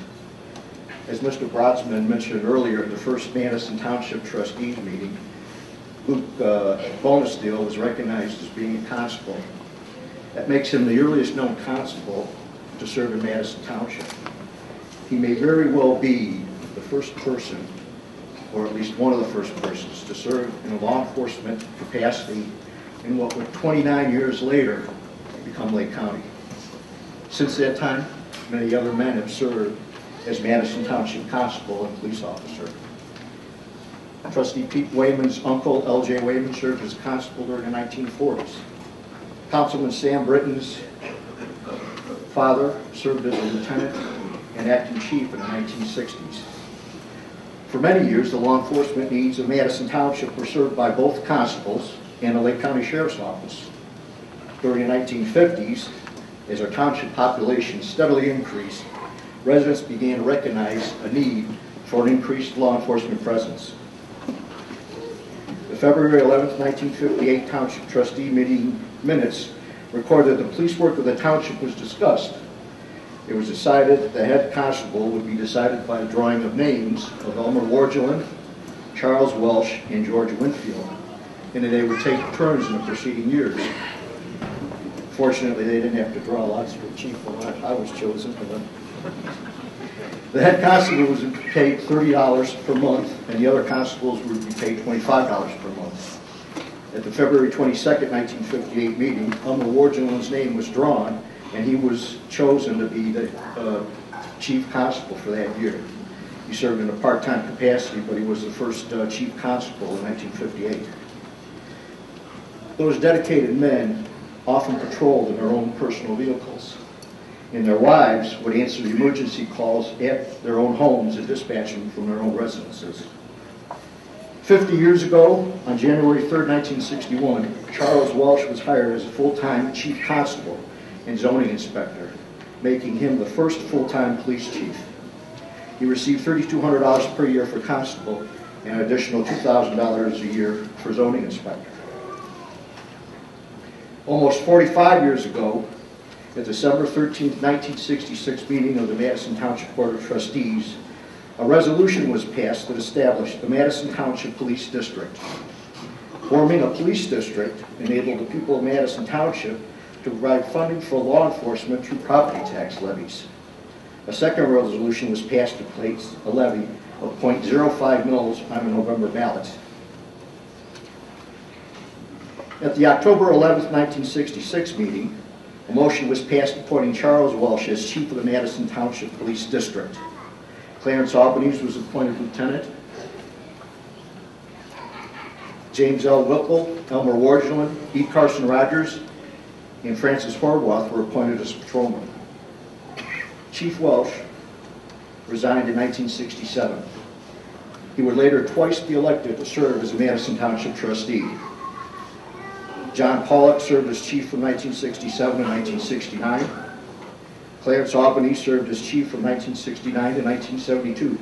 As Mr. Brodsman mentioned earlier, at the first Madison Township Trustees meeting, Luke Bonesteel was recognized as being a constable. That makes him the earliest known constable to serve in Madison Township. He may very well be the first person, or at least one of the first persons, to serve in a law enforcement capacity in what would 29 years later become Lake County. Since that time, many other men have served as Madison Township Constable and police officer. Trustee Pete Wayman's uncle, L.J. Wayman, served as constable during the 1940s. Councilman Sam Britton's father served as a lieutenant and acting chief in the 1960s. For many years, the law enforcement needs of Madison Township were served by both constables and the Lake County Sheriff's Office. During the 1950s, as our township population steadily increased, residents began to recognize a need for an increased law enforcement presence. The February 11, 1958 Township Trustee meeting minutes recorded that the police work of the township was discussed. It was decided that the head constable would be decided by a drawing of names of Elmer Wargeland, Charles Welsh, and George Winfield, and that they would take turns in the preceding years. Fortunately, they didn't have to draw lots for chief when I was chosen. The head constable was paid $30 per month, and the other constables would be paid $25 per month. At the February 22nd, 1958 meeting, Elmer Wargelin's name was drawn, and he was chosen to be the chief constable for that year. He served in a part-time capacity, but he was the first chief constable in 1958. Those dedicated men often patrolled in their own personal vehicles, and their wives would answer the emergency calls at their own homes and dispatch them from their own residences. 50 years ago, on January 3rd, 1961, Charles Welsh was hired as a full-time chief constable and zoning inspector, making him the first full-time police chief. He received $3,200 per year for constable and an additional $2,000 a year for zoning inspector. Almost 45 years ago, at December 13, 1966 meeting of the Madison Township Board of Trustees, a resolution was passed that established the Madison Township Police District. Forming a police district enabled the people of Madison Township to provide funding for law enforcement through property tax levies. A second resolution was passed to place a levy of .05 mils on a November ballot. At the October 11, 1966 meeting, a motion was passed appointing Charles Welsh as chief of the Madison Township Police District. Clarence Albanese was appointed lieutenant. James L. Whipple, Elmer Wargelin, E. Carson Rogers, and Francis Horwath were appointed as patrolmen. Chief Welsh resigned in 1967. He would later twice be elected to serve as a Madison Township trustee. John Pollock served as chief from 1967 to 1969. Clarence Albanese served as chief from 1969 to 1972.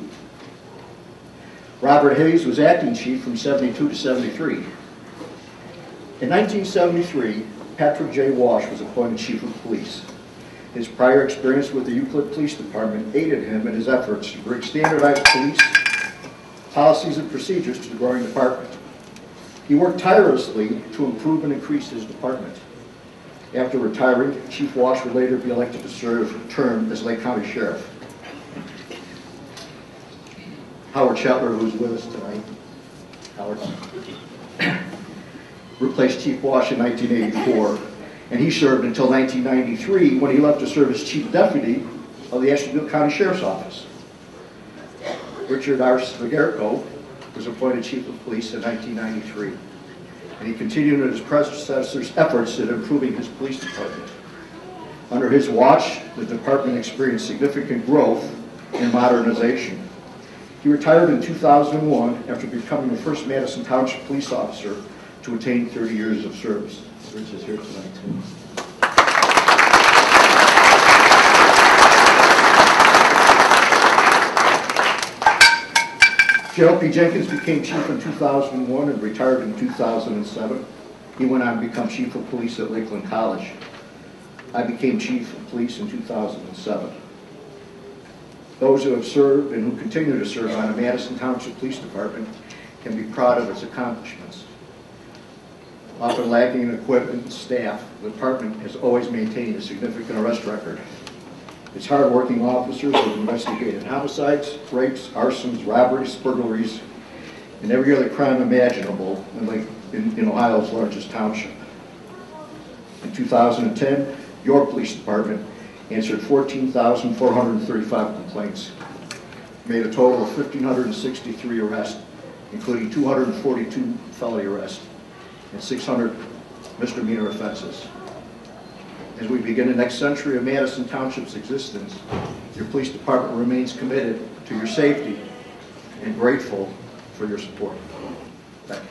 Robert Hayes was acting chief from 72 to 73. In 1973, Patrick J. Walsh was appointed chief of police. His prior experience with the Euclid Police Department aided him in his efforts to bring standardized police policies and procedures to the growing department. He worked tirelessly to improve and increase his department. After retiring, Chief Walsh would later be elected to serve a term as Lake County Sheriff. Howard Shetler, who's with us tonight, Howard, replaced Chief Walsh in 1984, and he served until 1993 when he left to serve as Chief Deputy of the Ashtabula County Sheriff's Office. Richard R. Svigerko was appointed Chief of Police in 1993, and he continued in his predecessor's efforts at improving his police department. Under his watch, the department experienced significant growth and modernization. He retired in 2001 after becoming the first Madison Township police officer to attain 30 years of service. Rich is here tonight, too. Gerald P. Jenkins became chief in 2001 and retired in 2007. He went on to become chief of police at Lakeland College. I became chief of police in 2007. Those who have served and who continue to serve on the Madison Township Police Department can be proud of its accomplishments. Often lacking in equipment and staff, the department has always maintained a significant arrest record. Its hard-working officers have investigated homicides, rapes, arsons, robberies, burglaries, and every other crime imaginable in Ohio's largest township. In 2010, your police department answered 14,435 complaints, made a total of 1,563 arrests, including 242 felony arrests and 600 misdemeanor offenses. As we begin the next century of Madison Township's existence, your police department remains committed to your safety and grateful for your support. Thank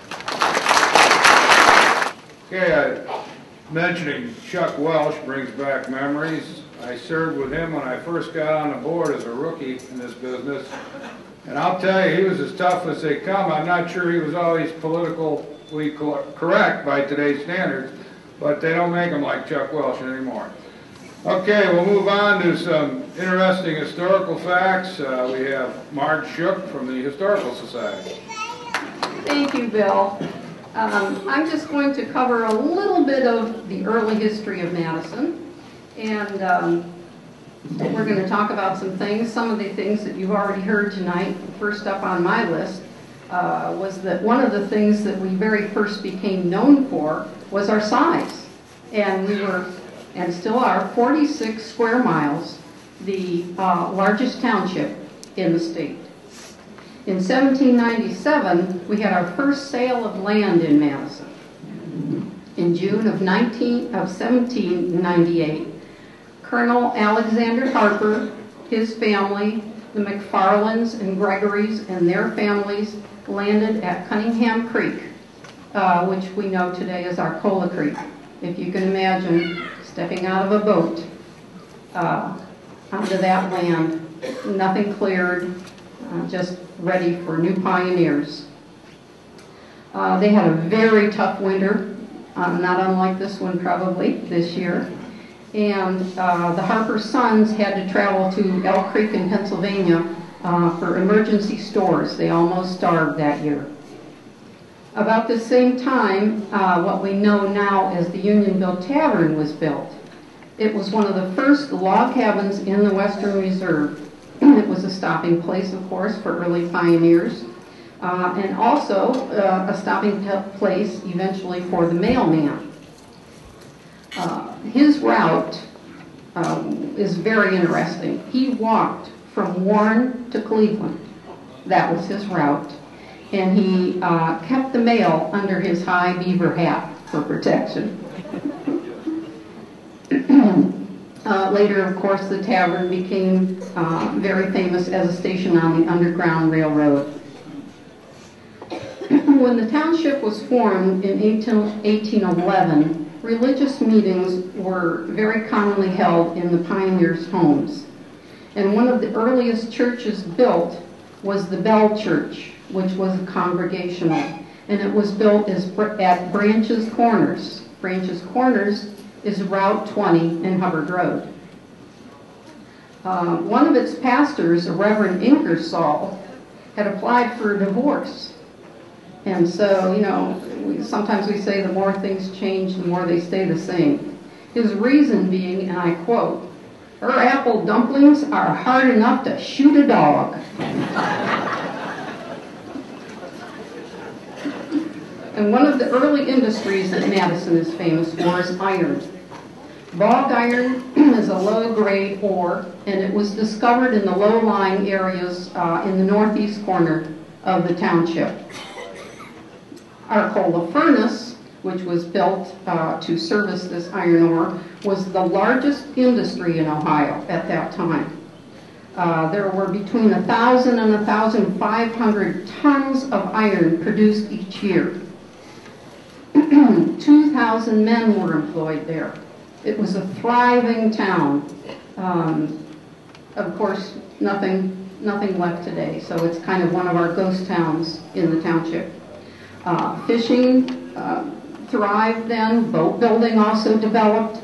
you. Okay, mentioning Chuck Welsh brings back memories. I served with him when I first got on the board as a rookie in this business. And I'll tell you, he was as tough as they come. I'm not sure he was always politically correct by today's standards, but they don't make them like Chuck Welsh anymore. Okay, we'll move on to some interesting historical facts. We have Marge Shook from the Historical Society. Thank you, Bill. I'm just going to cover a little bit of the early history of Madison. And We're going to talk about some things, some of the things that you've already heard tonight. First up on my list was that one of the things that we very first became known for was our size. And we were, and still are, 46 square miles, the largest township in the state. In 1797, we had our first sale of land in Madison. In June of 1798, Colonel Alexander Harper, his family, the McFarlands and Gregorys and their families landed at Cunningham Creek, which we know today as Arcola Creek. If you can imagine stepping out of a boat onto that land, nothing cleared, just ready for new pioneers. They had a very tough winter, not unlike this one probably this year. And the Harper sons had to travel to Elk Creek in Pennsylvania for emergency stores. They almost starved that year. About the same time, what we know now as the Unionville Tavern was built. It was one of the first log cabins in the Western Reserve. It was a stopping place, of course, for early pioneers, and also a stopping place eventually for the mailman. His route is very interesting. He walked from Warren to Cleveland. That was his route. And he kept the mail under his high beaver hat for protection. Later, of course, the tavern became very famous as a station on the Underground Railroad. When the township was formed in 1811, religious meetings were very commonly held in the pioneers' homes. And one of the earliest churches built was the Bell Church, which was a congregational. And it was built at Branch's Corners. Branch's Corners is Route 20 in Hubbard Road. One of its pastors, a Reverend Ingersoll, had applied for a divorce. And so, you know, sometimes we say the more things change, the more they stay the same. His reason being, and I quote, "Her apple dumplings are hard enough to shoot a dog." And one of the early industries that Madison is famous for is iron. Bog iron is a low-grade ore, and it was discovered in the low-lying areas in the northeast corner of the township. Arcola Furnace, which was built to service this iron ore, was the largest industry in Ohio at that time. There were between 1,000 and 1,500 tons of iron produced each year. 2,000 men were employed there. It was a thriving town. Of course, nothing left today, so it's kind of one of our ghost towns in the township. Fishing thrived then. Boat building also developed.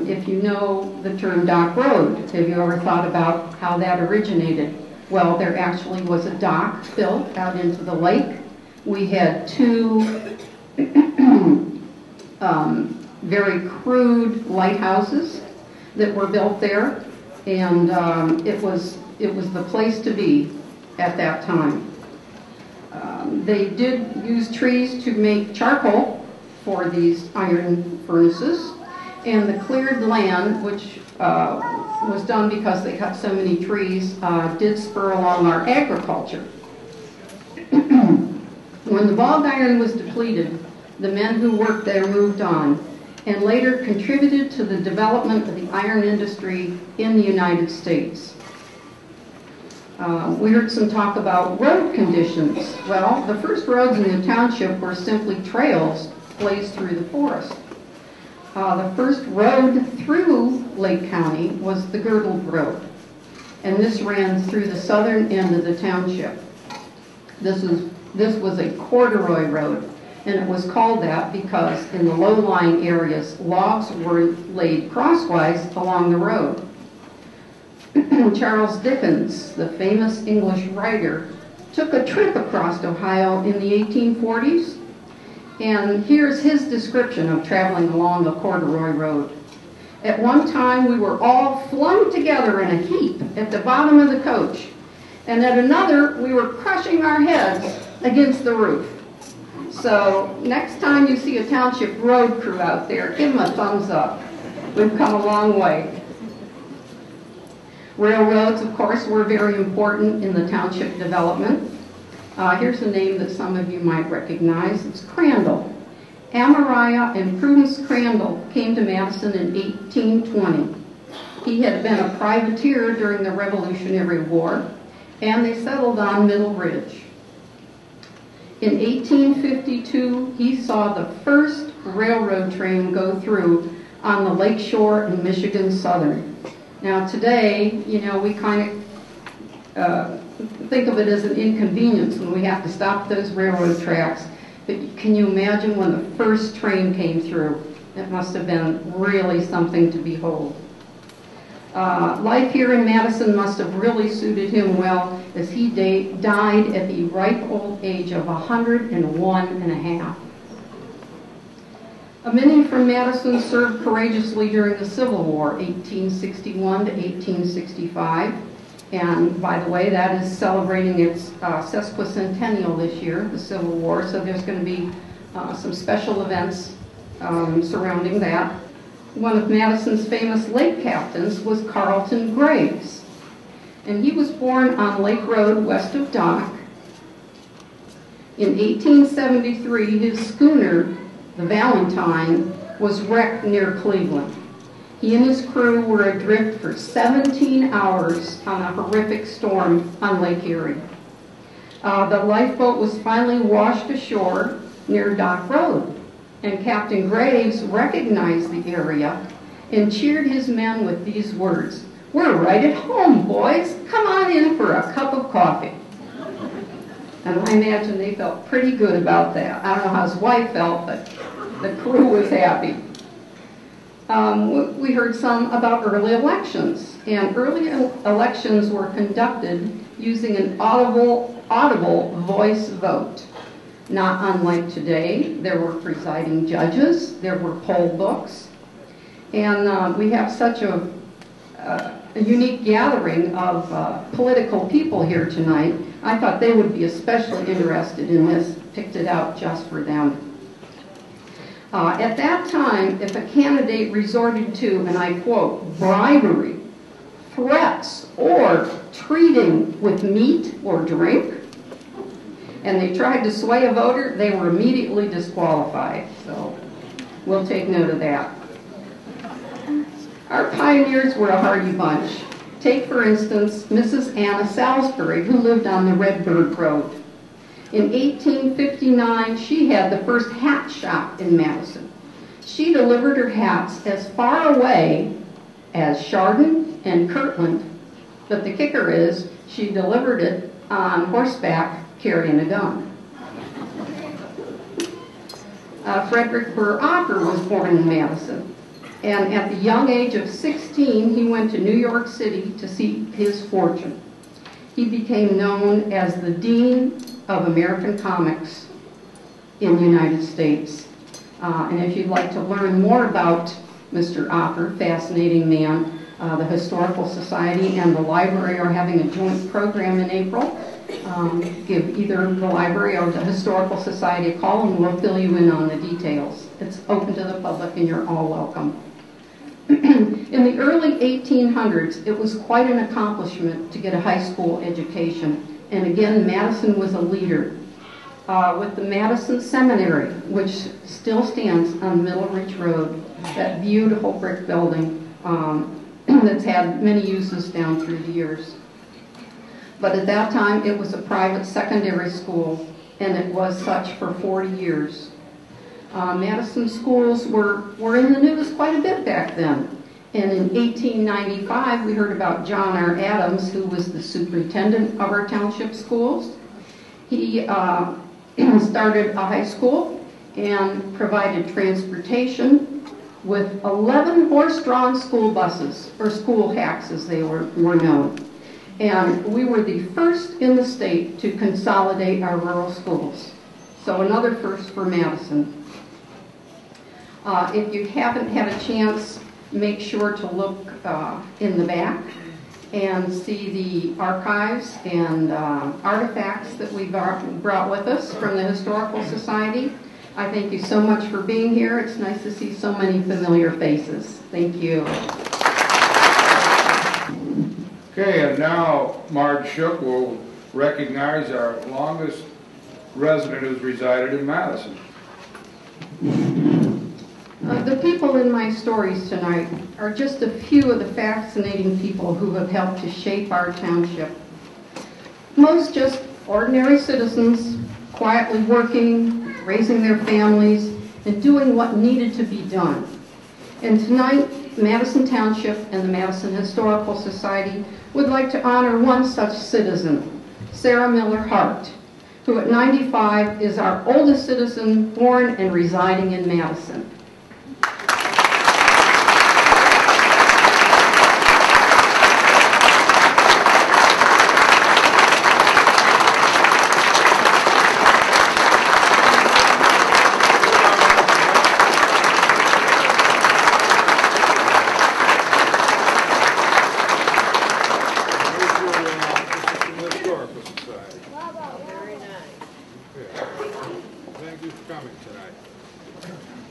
If you know the term dock road, have you ever thought about how that originated? Well, there actually was a dock built out into the lake. We had two very crude lighthouses that were built there, and it was the place to be at that time. They did use trees to make charcoal for these iron furnaces, and the cleared land, which was done because they cut so many trees, did spur along our agriculture. When the bog iron was depleted, the men who worked there moved on and later contributed to the development of the iron industry in the United States. We heard some talk about road conditions. Well, the first roads in the township were simply trails blazed through the forest. The first road through Lake County was the Girdled Road, and this ran through the southern end of the township. This was a corduroy road, and it was called that because in the low-lying areas, logs were laid crosswise along the road. Charles Dickens, the famous English writer, took a trip across Ohio in the 1840s, and here's his description of traveling along the corduroy road. At one time, we were all flung together in a heap at the bottom of the coach, and at another, we were crushing our heads against the roof. So next time you see a township road crew out there, give them a thumbs up. We've come a long way. Railroads, of course, were very important in the township development. Here's a name that some of you might recognize. It's Crandall. Amariah and Prudence Crandall came to Madison in 1820. He had been a privateer during the Revolutionary War, and they settled on Middle Ridge. In 1852, he saw the first railroad train go through on the lake shore in Michigan Southern. Now today, you know, we kind of think of it as an inconvenience when we have to stop those railroad tracks. But can you imagine when the first train came through? It must have been really something to behold. Life here in Madison must have really suited him well, as he died at the ripe old age of 101 and a half. Many from Madison served courageously during the Civil War, 1861 to 1865. And by the way, that is celebrating its sesquicentennial this year, the Civil War, so there's going to be some special events surrounding that. One of Madison's famous lake captains was Carleton Graves, and he was born on Lake Road west of Dock. In 1873, his schooner, the Valentine, was wrecked near Cleveland. He and his crew were adrift for 17 hours on a horrific storm on Lake Erie. The lifeboat was finally washed ashore near Dock Road, and Captain Graves recognized the area and cheered his men with these words, "We're right at home, boys. Come on in for a cup of coffee." And I imagine they felt pretty good about that. I don't know how his wife felt, but the crew was happy. We heard some about early elections, and early elections were conducted using an audible voice vote. Not unlike today, there were presiding judges, there were poll books, and we have such a unique gathering of political people here tonight. I thought they would be especially interested in this, picked it out just for them. At that time, if a candidate resorted to, and I quote, bribery, threats, or treating with meat or drink, and they tried to sway a voter, they were immediately disqualified. So we'll take note of that. Our pioneers were a hardy bunch. Take, for instance, Mrs. Anna Salisbury, who lived on the Redbird Road. In 1859, she had the first hat shop in Madison. She delivered her hats as far away as Chardon and Kirtland, but the kicker is she delivered it on horseback carrying a gun. Frederick Burr Opper was born in Madison, and at the young age of 16, he went to New York City to seek his fortune. He became known as the Dean of American Comics in the United States. And if you'd like to learn more about Mr. Opper, fascinating man, the Historical Society and the library are having a joint program in April. Give either the library or the Historical Society a call and we'll fill you in on the details. It's open to the public and you're all welcome. In the early 1800s, it was quite an accomplishment to get a high school education. And again, Madison was a leader with the Madison Seminary, which still stands on Middle Ridge Road, that beautiful brick building that's had many uses down through the years. But at that time, it was a private secondary school, and it was such for 40 years. Madison schools were in the news quite a bit back then. And in 1895, we heard about John R. Adams, who was the superintendent of our township schools. He started a high school and provided transportation with 11 horse-drawn school buses, or school hacks as they were known. And we were the first in the state to consolidate our rural schools. So another first for Madison. If you haven't had a chance, make sure to look in the back and see the archives and artifacts that we've brought with us from the Historical Society. I thank you so much for being here. It's nice to see so many familiar faces. Thank you. Okay, and now Marge Shook will recognize our longest resident who's resided in Madison. The people in my stories tonight are just a few of the fascinating people who have helped to shape our township. Most just ordinary citizens, quietly working, raising their families, and doing what needed to be done. And tonight, Madison Township and the Madison Historical Society would like to honor one such citizen, Sarah Miller Hart, who at 95 is our oldest citizen born and residing in Madison.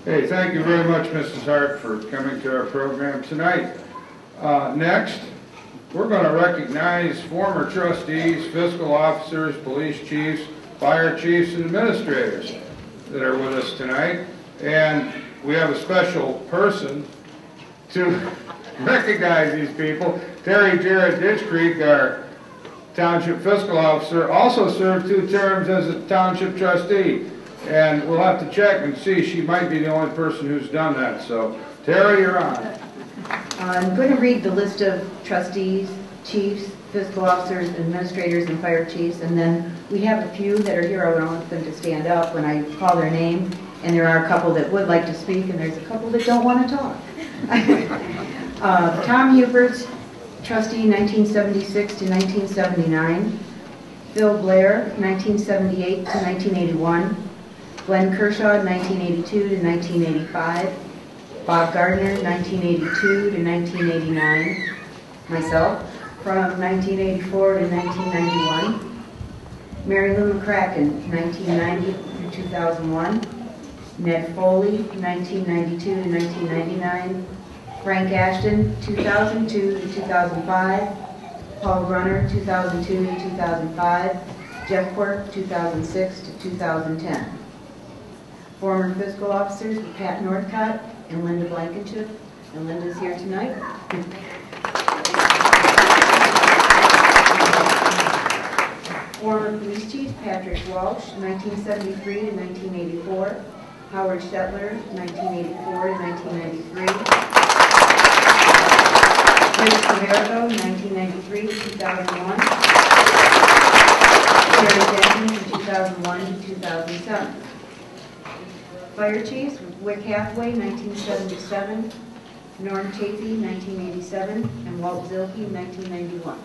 Hey, thank you very much, Mrs. Hart, for coming to our program tonight. Next, we're going to recognize former trustees, fiscal officers, police chiefs, fire chiefs, and administrators that are with us tonight. And we have a special person to recognize these people. Terry Jarrett Ditch Creek, our township fiscal officer, also served 2 terms as a township trustee. And we'll have to check and see. She might be the only person who's done that. So, Terry, you're on. I'm going to read the list of trustees, chiefs, fiscal officers, administrators, and fire chiefs, and then we have a few that are here. I want them to stand up when I call their name, and there are a couple that would like to speak, and there's a couple that don't want to talk. Tom Hubert, trustee 1976 to 1979. Phil Blair, 1978 to 1981. Glenn Kershaw, 1982 to 1985. Bob Gardner, 1982 to 1989. Myself, from 1984 to 1991. Mary Lou McCracken, 1990 to 2001. Ned Foley, 1992 to 1999. Frank Ashton, 2002 to 2005. Paul Brunner, 2002 to 2005. Jeff Quirk, 2006 to 2010. Former fiscal officers, Pat Northcott and Linda Blankenship, and Linda's here tonight. Former police chief, Patrick Walsh, 1973 to 1984. Howard Stetler, 1984 to 1993. Rich Severico, 1993 to 2001. Terry Jenkins, 2001 to 2007. Fire chiefs, Wick Hathaway, 1977, Norm Chafee, 1987, and Walt Zilke, 1991.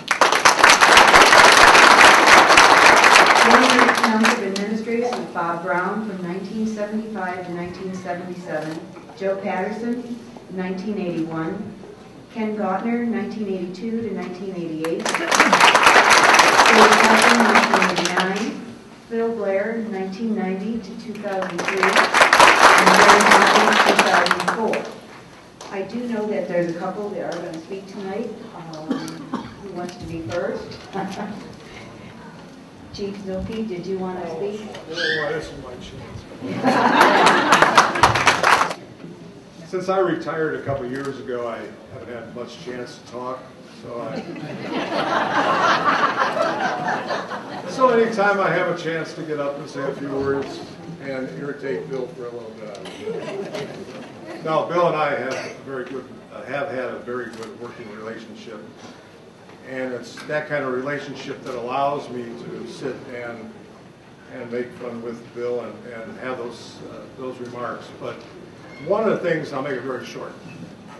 Former township administrators with Bob Brown from 1975 to 1977, Joe Patterson, 1981, Ken Gautner, 1982 to 1988, Dave Hudson, 1989, Phil Blair, 1990 to 2003, and Larry Johnson, 2004. I do know that there's a couple that are going to speak tonight. Who wants to be first? Chief Zilke, did you want to speak? Oh, this is my chance. Since I retired a couple years ago, I haven't had much chance to talk. So anytime I have a chance to get up and say a few words and irritate Bill for a little bit. Now, Bill and I have had a very good working relationship, and it's that kind of relationship that allows me to sit and make fun with Bill and have those remarks. But one of the things, I'll make it very short,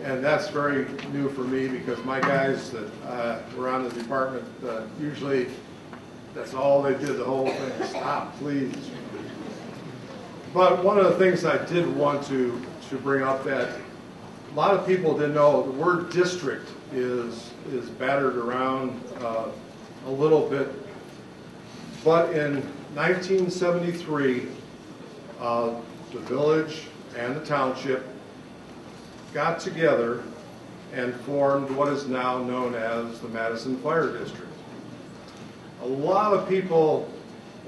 and that's very new for me because my guys that were on the department, usually that's all they did the whole thing. Stop, please. But one of the things I did want to bring up that a lot of people didn't know the word district is battered around a little bit. But in 1973, the village and the township got together and formed what is now known as the Madison Fire District. A lot of people,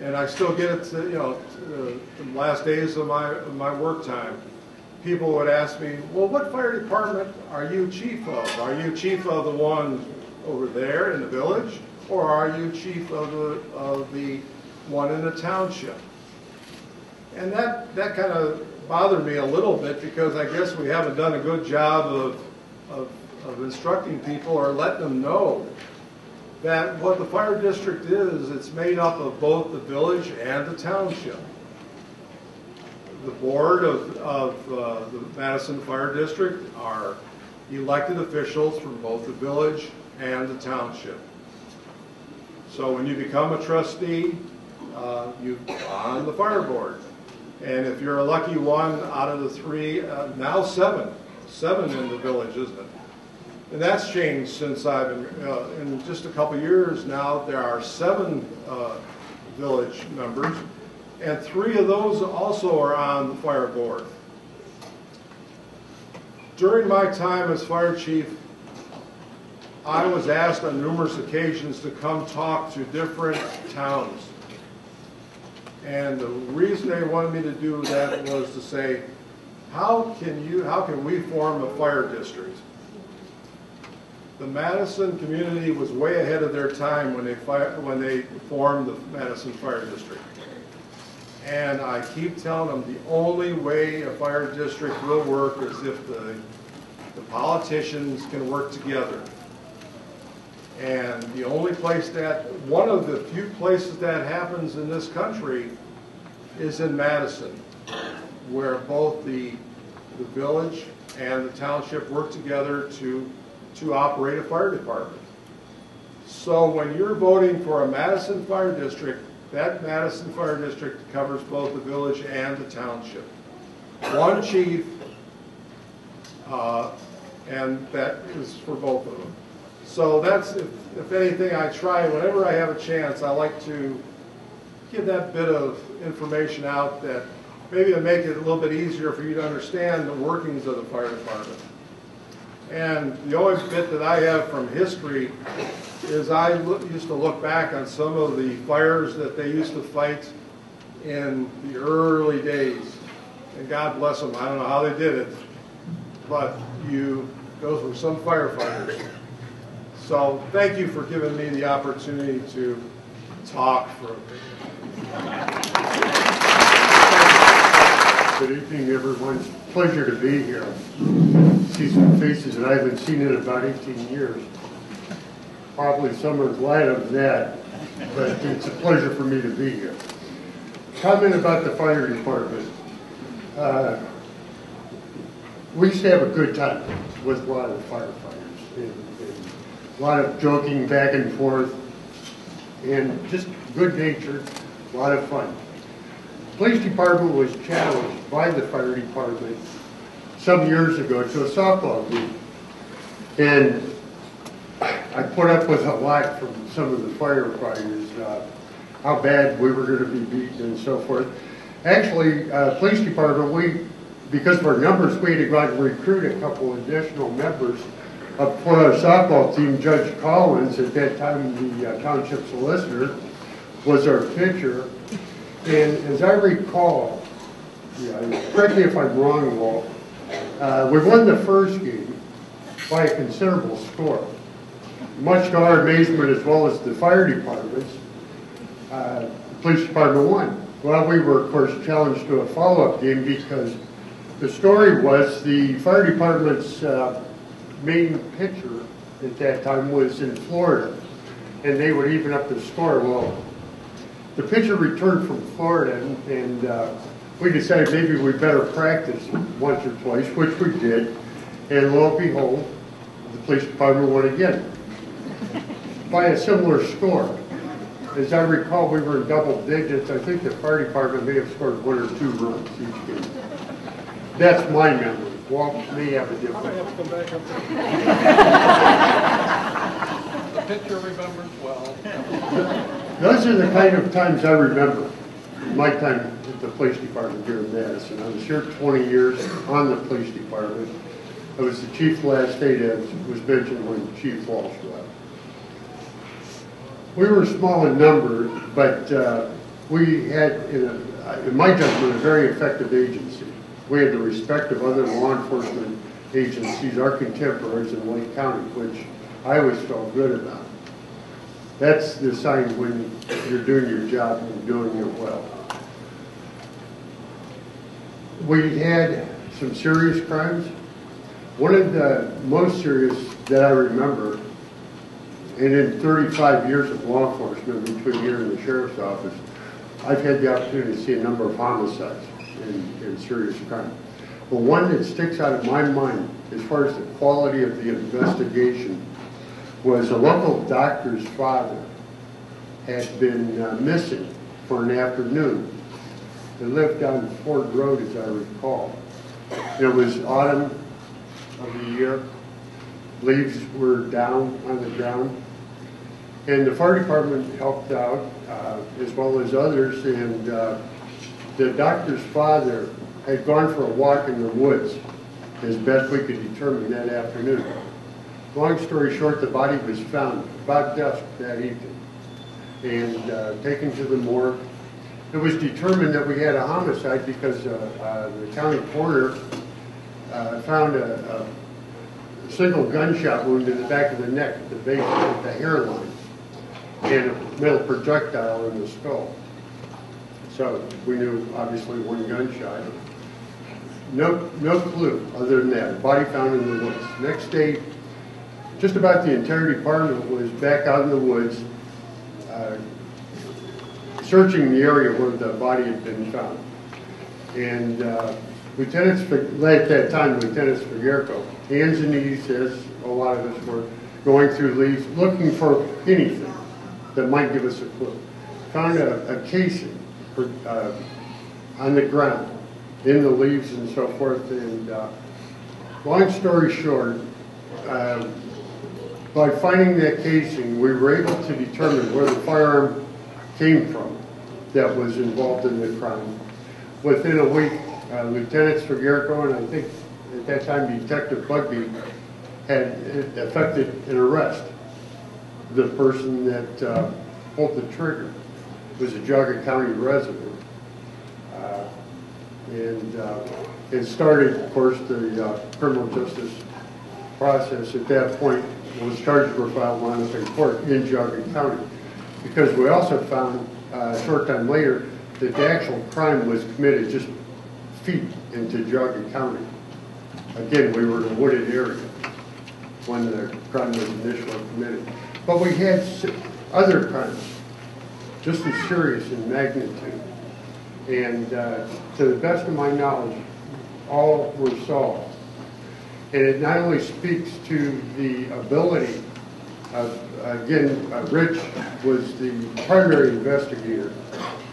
and I still get it to, the last days of my work time, people would ask me, well, what fire department are you chief of? Are you chief of the one over there in the village, or are you chief of the one in the township? And that kind of bothered me a little bit, because I guess we haven't done a good job of instructing people or letting them know that what the fire district is, it's made up of both the village and the township. The board of the Madison Fire District are elected officials from both the village and the township. So when you become a trustee, you're on the fire board. And if you're a lucky one out of the three, now seven in the village, isn't it? And that's changed since I've been, in just a couple years now, there are 7 village members, and 3 of those also are on the fire board. During my time as fire chief, I was asked on numerous occasions to come talk to different towns. And the reason they wanted me to do that was to say, how can we form a fire district? The Madison community was way ahead of their time when they formed the Madison Fire District. And I keep telling them the only way a fire district will work is if the politicians can work together. And the only place one of the few places that happens in this country is in Madison, where both the village and the township work together to operate a fire department. So when you're voting for a Madison Fire District, that Madison Fire District covers both the village and the township. One chief, and that is for both of them. So that's, if anything, I try, whenever I have a chance, I like to give that bit of information out that maybe to make it a little bit easier for you to understand the workings of the fire department. And the only bit that I have from history is I used to look back on some of the fires that they used to fight in the early days. And God bless them, I don't know how they did it, but those were some firefighters. So thank you for giving me the opportunity to talk for a minute. Good evening, everyone. It's a pleasure to be here. See some faces that I haven't seen in about 18 years. Probably some are glad of that, but it's a pleasure for me to be here. Comment about the fire department. We used to have a good time with a lot of firefighters, and a lot of joking back and forth, and just good natured, a lot of fun. The police department was challenged by the fire department some years ago to a softball game. And I put up with a lot from some of the firefighters, how bad we were going to be beaten and so forth. Actually, police department, because of our numbers, we had to go out and recruit a couple additional members for our softball team. Judge Collins, at that time the township solicitor, was our pitcher. And as I recall, correct me if I'm wrong, Walt, we won the first game by a considerable score. Much to our amazement, as well as the fire departments, the police department won. Well, we were, of course, challenged to a follow-up game because the story was the fire department's main pitcher at that time was in Florida, and they would even up the score. Well, the pitcher returned from Florida, and we decided maybe we better practice once or twice, which we did, and lo and behold, the police department won again by a similar score. As I recall, we were in double digits. I think the fire department may have scored 1 or 2 runs each game. That's my memory. Walt may have a I different. have to come back up there. The picture remembers well. Those are the kind of times I remember. My time at the police department here in Madison. I was here 20 years on the police department. I was the chief last day, as was mentioned when Chief Walsh left. We were small in number, but we had, in my judgment, a very effective agency. We had the respect of other law enforcement agencies, our contemporaries in Lake County, which I always felt good about. That's the sign when you're doing your job and doing it well. We had some serious crimes. One of the most serious that I remember, and in 35 years of law enforcement between here and the sheriff's office, I've had the opportunity to see a number of homicides and serious crime. But one that sticks out of my mind as far as the quality of the investigation was a local doctor's father had been missing for an afternoon. They lived on Ford Road, as I recall. It was autumn of the year. Leaves were down on the ground. And the fire department helped out, as well as others, and the doctor's father had gone for a walk in the woods, as best we could determine that afternoon. Long story short, the body was found about dusk that evening and taken to the morgue. It was determined that we had a homicide because the county coroner found a single gunshot wound in the back of the neck at the base of the hairline and a metal projectile in the skull. So we knew, obviously, one gunshot. No clue other than that. Body found in the woods. Next day, just about the entire department was back out in the woods, searching the area where the body had been found. And Lieutenants, at that time, Lieutenants Figueroa, hands and knees, as a lot of us were, going through leaves, looking for anything that might give us a clue. Found a casing on the ground, in the leaves and so forth. And long story short, by finding that casing, we were able to determine where the firearm came from that was involved in the crime. Within a week, Lieutenants Figueroa and I think at that time Detective Bugby had effected an arrest. The person that pulled the trigger was a Geauga County resident. And it started, of course, the criminal justice process. At that point, those charges were filed on us in court in Geauga County, because we also found a short time later that the actual crime was committed just feet into Geauga County. Again, we were in a wooded area when the crime was initially committed. But we had other crimes, just as serious in magnitude. And to the best of my knowledge, all were solved. And it not only speaks to the ability of, again, Rich was the primary investigator,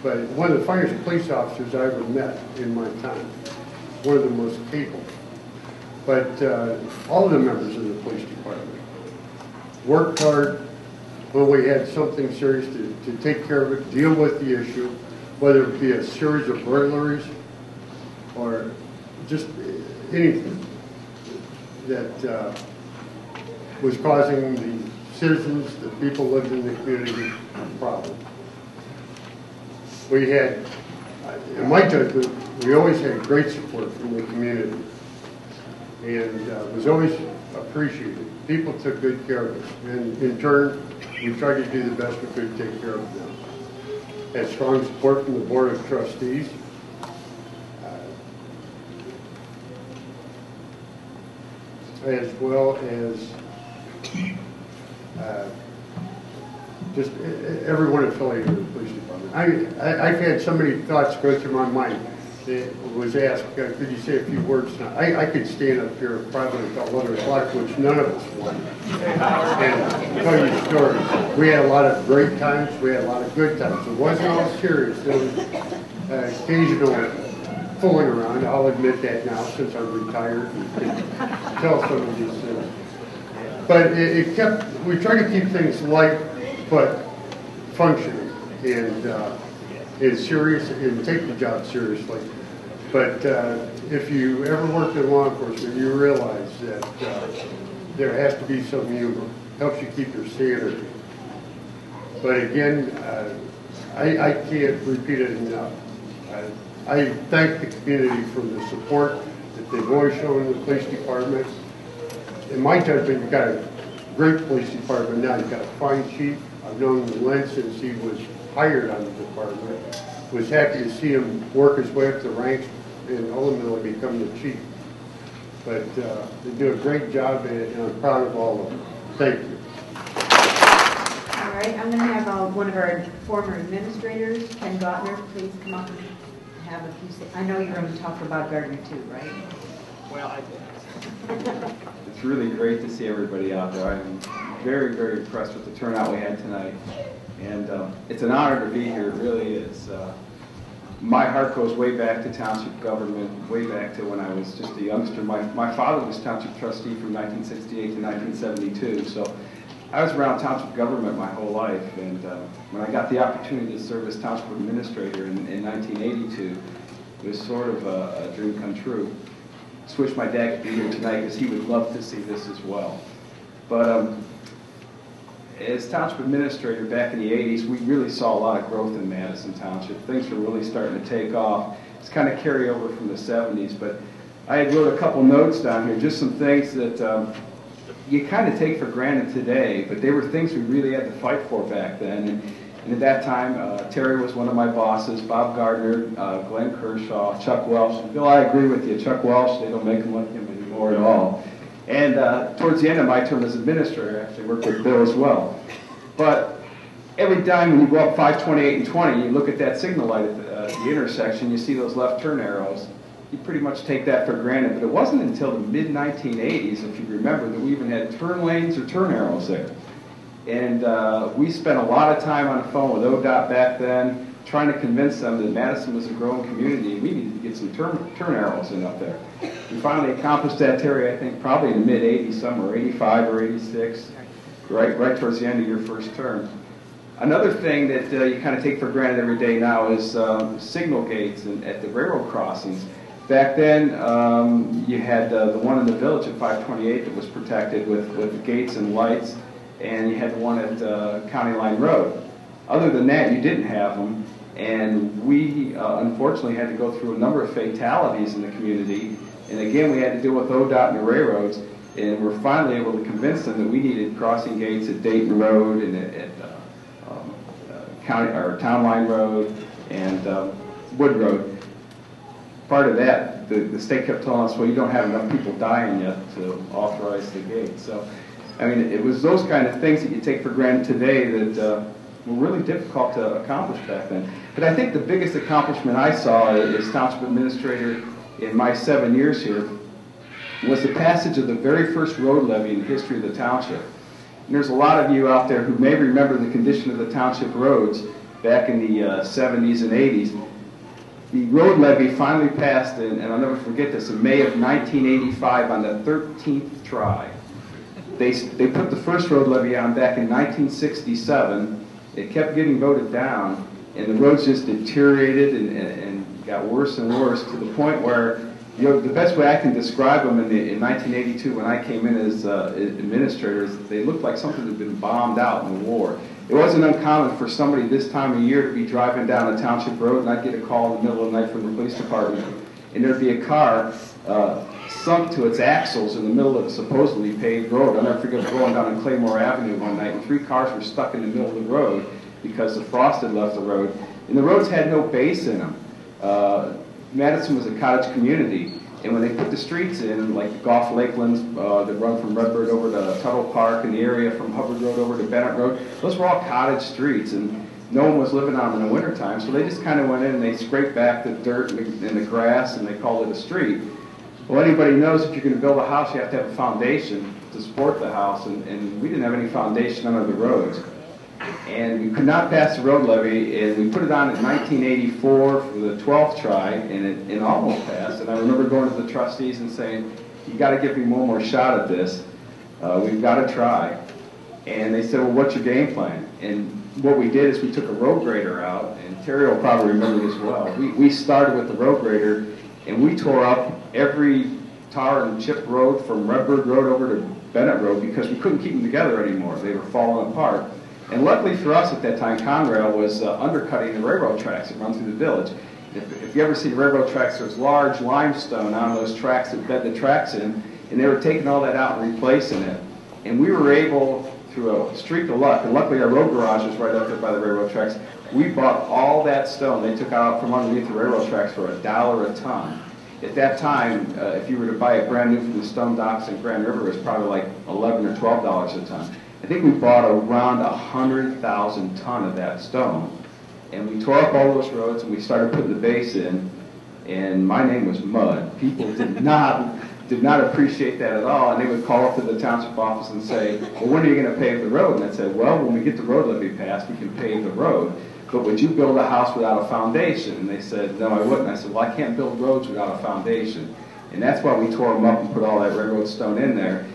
but one of the finest police officers I ever met in my time. One of the most capable. But all of the members of the police department worked hard when we had something serious to take care of it, deal with the issue, whether it be a series of burglaries or just anything that was causing the citizens, the people living in the community, problems. We had, in my judgment, we always had great support from the community, and it was always appreciated. People took good care of us, and in turn, we tried to do the best we could to take care of them. Had strong support from the Board of Trustees. As well as just everyone affiliated with the police department. I've had so many thoughts go through my mind. It was asked, could you say a few words now? I could stand up here probably until 11 o'clock, which none of us wanted, and tell you stories. We had a lot of great times. We had a lot of good times. It wasn't all serious. There was occasional fooling around. I'll admit that now since I'm retired and can tell some of these things. But we try to keep things light but functioning and serious and take the job seriously. But if you ever worked in law enforcement, you realize that there has to be some humor. Helps you keep your sanity. But again, I can't repeat it enough. I thank the community for the support that they've always shown in the police department. In my judgment, you've got a great police department now. You've got a fine chief. I've known Len since he was hired on the department. Was happy to see him work his way up the ranks and ultimately become the chief. But they do a great job, and I'm proud of all of them. Thank you. All right, I'm going to have one of our former administrators, Ken Gottner, please come up and have a few. I know you're going to talk about Gardner too, right? Well, I did. It's really great to see everybody out there. I'm very, very impressed with the turnout we had tonight. And it's an honor to be here. It really is. My heart goes way back to township government, way back to when I was just a youngster. My father was township trustee from 1968 to 1972, so I was around township government my whole life. And when I got the opportunity to serve as township administrator in 1982, it was sort of a dream come true. Just wish my dad could be here tonight because he would love to see this as well. But as township administrator back in the 80s, we really saw a lot of growth in Madison Township. Things were really starting to take off. It's kind of carry over from the 70s, but I had wrote a couple notes down here, just some things that you kind of take for granted today, but they were things we really had to fight for back then. And at that time, Terry was one of my bosses, Bob Gardner, Glenn Kershaw, Chuck Welsh. And Bill, I agree with you. Chuck Welsh, they don't make him like him anymore at all. And towards the end of my term as administrator, I actually worked with Bill as well. But every time when you go up 528 and 20, you look at that signal light at the intersection, you see those left turn arrows. You pretty much take that for granted. But it wasn't until the mid-1980s, if you remember, that we even had turn lanes or turn arrows there. And we spent a lot of time on the phone with ODOT back then, trying to convince them that Madison was a growing community and we needed to get some turn arrows in up there. We finally accomplished that, Terry, I think probably in the mid-80s somewhere, 85 or 86, right towards the end of your first term. Another thing that you kind of take for granted every day now is signal gates at the railroad crossings. Back then, you had the one in the village at 528 that was protected with gates and lights, and you had the one at County Line Road. Other than that, you didn't have them, and we unfortunately had to go through a number of fatalities in the community. And again, we had to deal with ODOT and the railroads, and we're finally able to convince them that we needed crossing gates at Dayton Road and at Town Line Road and Wood Road. Part of that, the state kept telling us, well, you don't have enough people dying yet to authorize the gate. So, I mean, it was those kind of things that you take for granted today that were really difficult to accomplish back then. But I think the biggest accomplishment I saw as township administrator in my 7 years here was the passage of the very first road levy in the history of the township. And there's a lot of you out there who may remember the condition of the township roads back in the 70s and 80s. The road levy finally passed, and I'll never forget this, in May of 1985 on the 13th try. They put the first road levy on back in 1967. It kept getting voted down, and the roads just deteriorated and got worse and worse to the point where, you know, the best way I can describe them in 1982 when I came in as administrator is they looked like something that had been bombed out in the war. It wasn't uncommon for somebody this time of year to be driving down a township road and I'd get a call in the middle of the night from the police department, and there'd be a car sunk to its axles in the middle of a supposedly paved road. I'll never forget going down on Claymore Avenue one night, and 3 cars were stuck in the middle of the road because the frost had left the road, and the roads had no base in them. Madison was a cottage community, and when they put the streets in, like the Gulf Lakelands that run from Redbird over to Tuttle Park, and the area from Hubbard Road over to Bennett Road, those were all cottage streets, and no one was living on them in the wintertime, so they just kind of went in and they scraped back the dirt and the grass, and they called it a street. Well, anybody knows if you're going to build a house, you have to have a foundation to support the house, and we didn't have any foundation under the roads. And we could not pass the road levy, and we put it on in 1984 for the 12th try, and it almost passed. And I remember going to the trustees and saying, you got to give me one more shot at this. We've got to try. And they said, well, what's your game plan? And what we did is we took a road grader out, and Terry will probably remember this well. We started with the road grader, and we tore up every tar and chip road from Redbird Road over to Bennett Road because we couldn't keep them together anymore. They were falling apart. And luckily for us at that time, Conrail was undercutting the railroad tracks that run through the village. If you ever see railroad tracks, there's large limestone on those tracks that bed the tracks in, and they were taking all that out and replacing it. And we were able, through a streak of luck, and luckily our road garage is right up there by the railroad tracks, we bought all that stone they took out from underneath the railroad tracks for $1 a ton. At that time, if you were to buy it brand new from the stone docks in Grand River, it was probably like $11 or $12 a ton. I think we bought around 100,000 ton of that stone. And we tore up all those roads and we started putting the base in, and my name was Mud. People did not appreciate that at all, and they would call up to the township office and say, well, when are you going to pave the road? And I'd say, well, when we get the road levy passed, we can pave the road. But would you build a house without a foundation? And they said, no, I wouldn't. I said, well, I can't build roads without a foundation. And that's why we tore them up and put all that railroad stone in there.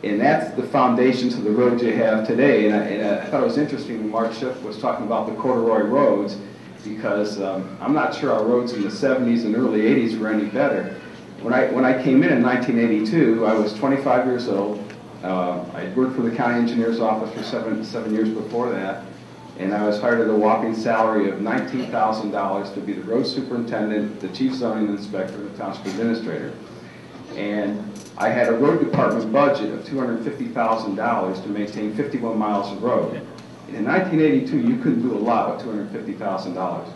And that's the foundation to the roads you have today. And I thought it was interesting when Mark Schiff was talking about the corduroy roads, because I'm not sure our roads in the 70s and early 80s were any better. When I came in 1982, I was 25 years old. I worked for the county engineer's office for seven years before that, and I was hired at a whopping salary of $19,000 to be the road superintendent, the chief zoning inspector, and the township administrator. And I had a road department budget of $250,000 to maintain 51 miles of road. And in 1982, you couldn't do a lot with $250,000.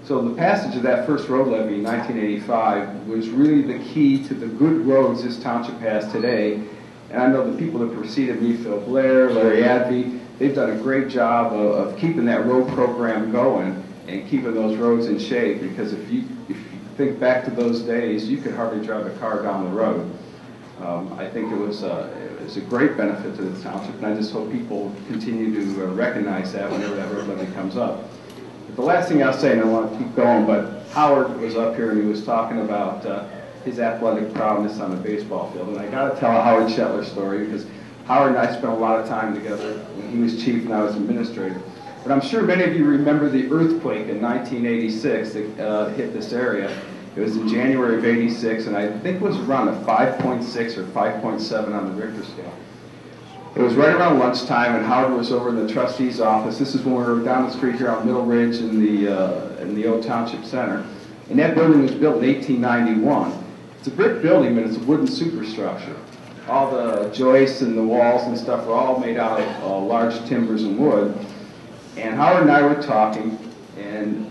So the passage of that first road levy in 1985 was really the key to the good roads this township has today. And I know the people that preceded me, Phil Blair, Larry Advey, they've done a great job of keeping that road program going and keeping those roads in shape, because if you think back to those days, you could hardly drive a car down the road. I think it was a great benefit to the township, and I just hope people continue to recognize that whenever that road levy comes up. But the last thing I'll say, and I want to keep going, but Howard was up here and he was talking about his athletic prowess on the baseball field, and I got to tell a Howard Shetler story, because Howard and I spent a lot of time together when he was chief and I was administrator. But I'm sure many of you remember the earthquake in 1986 that hit this area. It was in January of '86, and I think it was around a 5.6 or 5.7 on the Richter scale. It was right around lunchtime, and Howard was over in the trustee's office. This is when we were down the street here on Middle Ridge in the old Township Center. And that building was built in 1891. It's a brick building, but it's a wooden superstructure. All the joists and the walls and stuff were all made out of large timbers and wood. And Howard and I were talking, and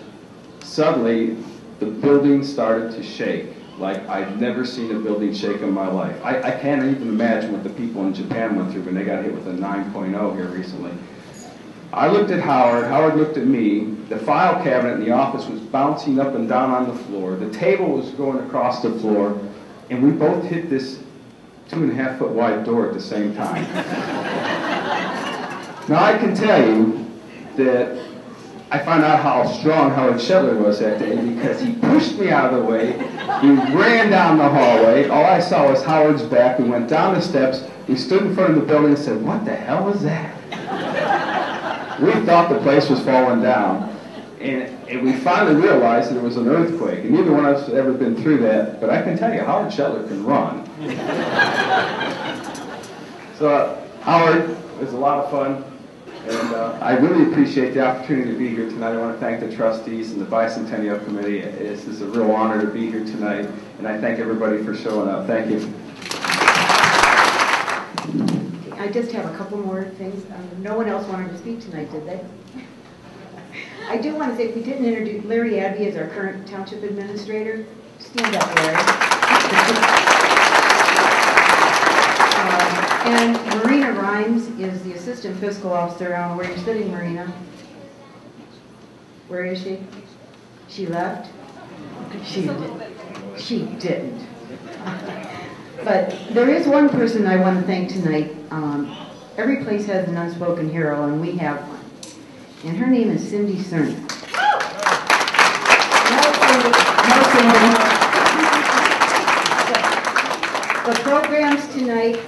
suddenly the building started to shake like I'd never seen a building shake in my life. I can't even imagine what the people in Japan went through when they got hit with a 9.0 here recently. I looked at Howard, Howard looked at me, the file cabinet in the office was bouncing up and down on the floor, the table was going across the floor, and we both hit this 2.5 foot wide door at the same time. Now I can tell you that I found out how strong Howard Shetler was that day, because he pushed me out of the way, we ran down the hallway, all I saw was Howard's back, we went down the steps, we stood in front of the building and said, what the hell was that? We thought the place was falling down, and we finally realized that it was an earthquake, and neither one of us had ever been through that, but I can tell you, Howard Shetler can run. So, Howard, it was a lot of fun. And I really appreciate the opportunity to be here tonight. I want to thank the trustees and the Bicentennial Committee. It's a real honor to be here tonight, and I thank everybody for showing up. Thank you. I just have a couple more things. No one else wanted to speak tonight, did they? I do want to say, we didn't introduce Larry Advey as our current township administrator. Stand up, Larry. And Marina Rhymes is the assistant fiscal officer. I don't know where you're sitting, Marina. Where is she? She left? She didn't. But there is one person I want to thank tonight. Every place has an unspoken hero, and we have one. and her name is Cindy Cerner. The programs tonight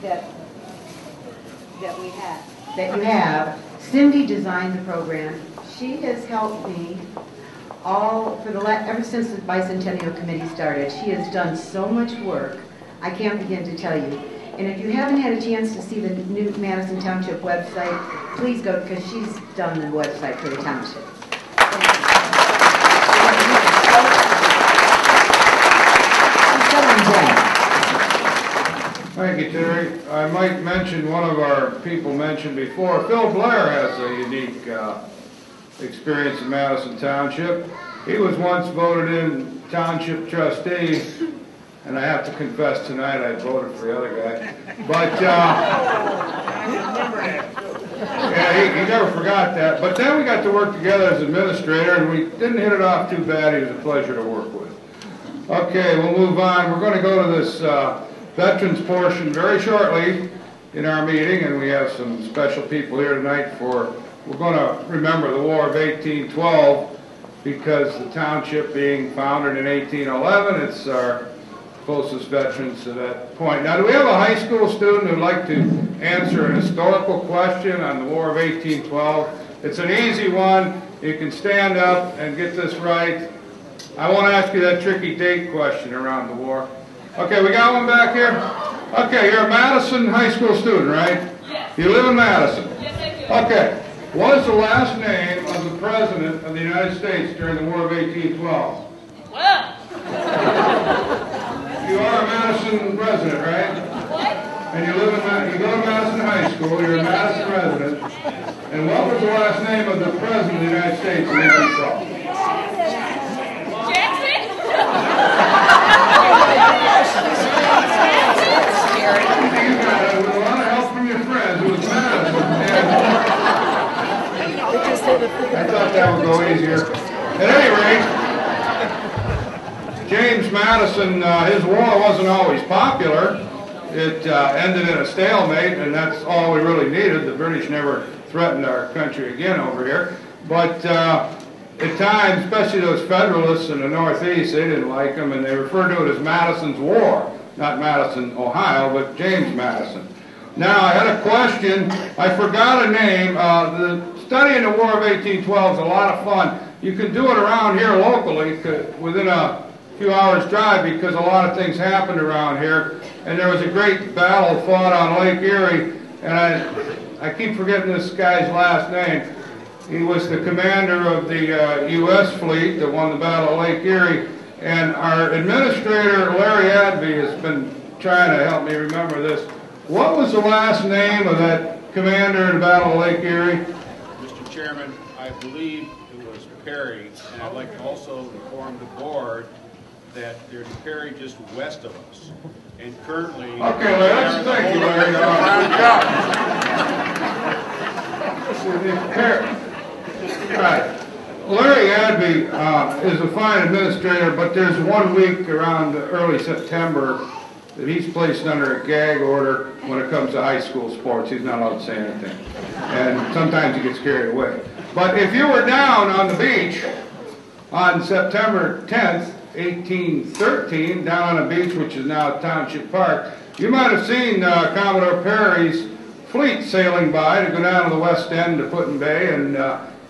that you have, Cindy designed the program. She has helped me ever since the Bicentennial Committee started. She has done so much work, I can't begin to tell you. And if you haven't had a chance to see the new Madison Township website, please go, because she's done the website for the township. Thank you, Terry. I might mention one of our people mentioned before. Phil Blair has a unique experience in Madison Township. He was once voted in township trustee, and I have to confess tonight I voted for the other guy. But yeah, he never forgot that. But then we got to work together as administrator, and we didn't hit it off too bad. He was a pleasure to work with. Okay, we'll move on. We're going to go to this veterans portion very shortly in our meeting, and we have some special people here tonight we're going to remember the War of 1812, because the township being founded in 1811, it's our closest veterans to that point. Now, do we have a high school student who'd like to answer an historical question on the War of 1812? It's an easy one. You can stand up and get this right. I won't ask you that tricky date question around the war. Okay, we got one back here? Okay, you're a Madison high school student, right? Yes. You live in Madison? Yes, I do. Okay. What is the last name of the President of the United States during the War of 1812? Well. You are a Madison resident, right? What? And you go to Madison High School, you're a Madison resident. And what was the last name of the President of the United States in 1812? Jackson? With a lot of help from your friends, it was Madison. I thought that would go easier. At any rate, James Madison, his war wasn't always popular. It ended in a stalemate, and that's all we really needed. The British never threatened our country again over here. But at times, especially those Federalists in the Northeast, they didn't like him, and they referred to it as Madison's War. Not Madison, Ohio, but James Madison. Now, I had a question. I forgot a name. The studying the War of 1812 is a lot of fun. You can do it around here locally within a few hours' drive, because a lot of things happened around here. And there was a great battle fought on Lake Erie, and I keep forgetting this guy's last name. He was the commander of the U.S. fleet that won the Battle of Lake Erie. And our administrator, Larry Adby, has been trying to help me remember this. What was the last name of that commander in the Battle of Lake Erie? Mr. Chairman, I believe it was Perry, and I'd like to also inform the board that there's a Perry just west of us. And currently... Okay, Larry, thank you, Larry. All right. Larry Adby is a fine administrator, but there's 1 week around early September that he's placed under a gag order when it comes to high school sports. He's not allowed to say anything. And sometimes he gets carried away. But if you were down on the beach on September 10th, 1813, down on a beach which is now Township Park, you might have seen Commodore Perry's fleet sailing by to go down to the west end to Put in Bay and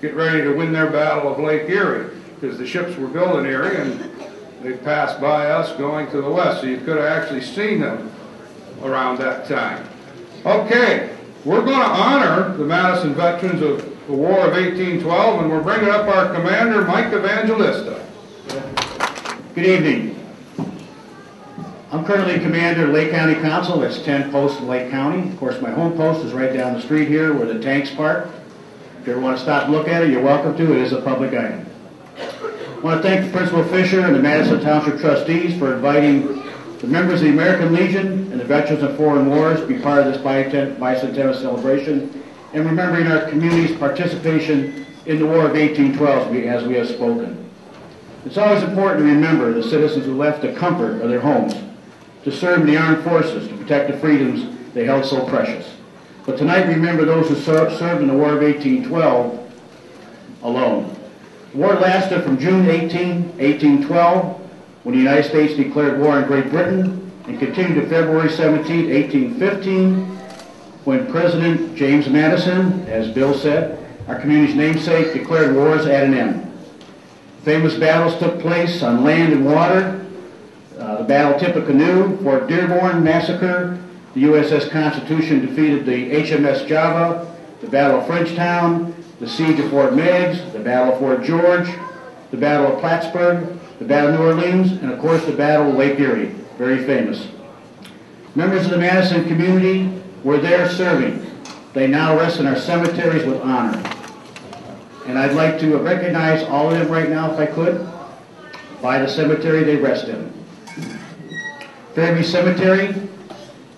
get ready to win their battle of Lake Erie, because the ships were built in Erie and they passed by us going to the west, so you could have actually seen them around that time. Okay, we're going to honor the Madison veterans of the War of 1812, and we're bringing up our commander, Mike Evangelista. Good evening. I'm currently commander of Lake County Council. That's 10 posts in Lake County. Of course, my home post is right down the street here where the tanks park. If you ever want to stop and look at it, you're welcome to. It is a public item. I want to thank the Principal Fisher and the Madison Township trustees for inviting the members of the American Legion and the Veterans of Foreign Wars to be part of this bicentennial celebration and remembering our community's participation in the War of 1812 as we have spoken. It's always important to remember the citizens who left the comfort of their homes to serve in the armed forces to protect the freedoms they held so precious. But tonight, remember those who served in the War of 1812 alone. The war lasted from June 1812, when the United States declared war on Great Britain, and continued to February 17, 1815, when President James Madison, as Bill said, our community's namesake, declared wars at an end. Famous battles took place on land and water. The Battle of Tippecanoe, Fort Dearborn Massacre, the USS Constitution defeated the HMS Java, the Battle of Frenchtown, the Siege of Fort Meigs, the Battle of Fort George, the Battle of Plattsburgh, the Battle of New Orleans, and of course the Battle of Lake Erie, very famous. Members of the Madison community were there serving. They now rest in our cemeteries with honor. And I'd like to recognize all of them right now, if I could, by the cemetery they rest in. Fairview Cemetery,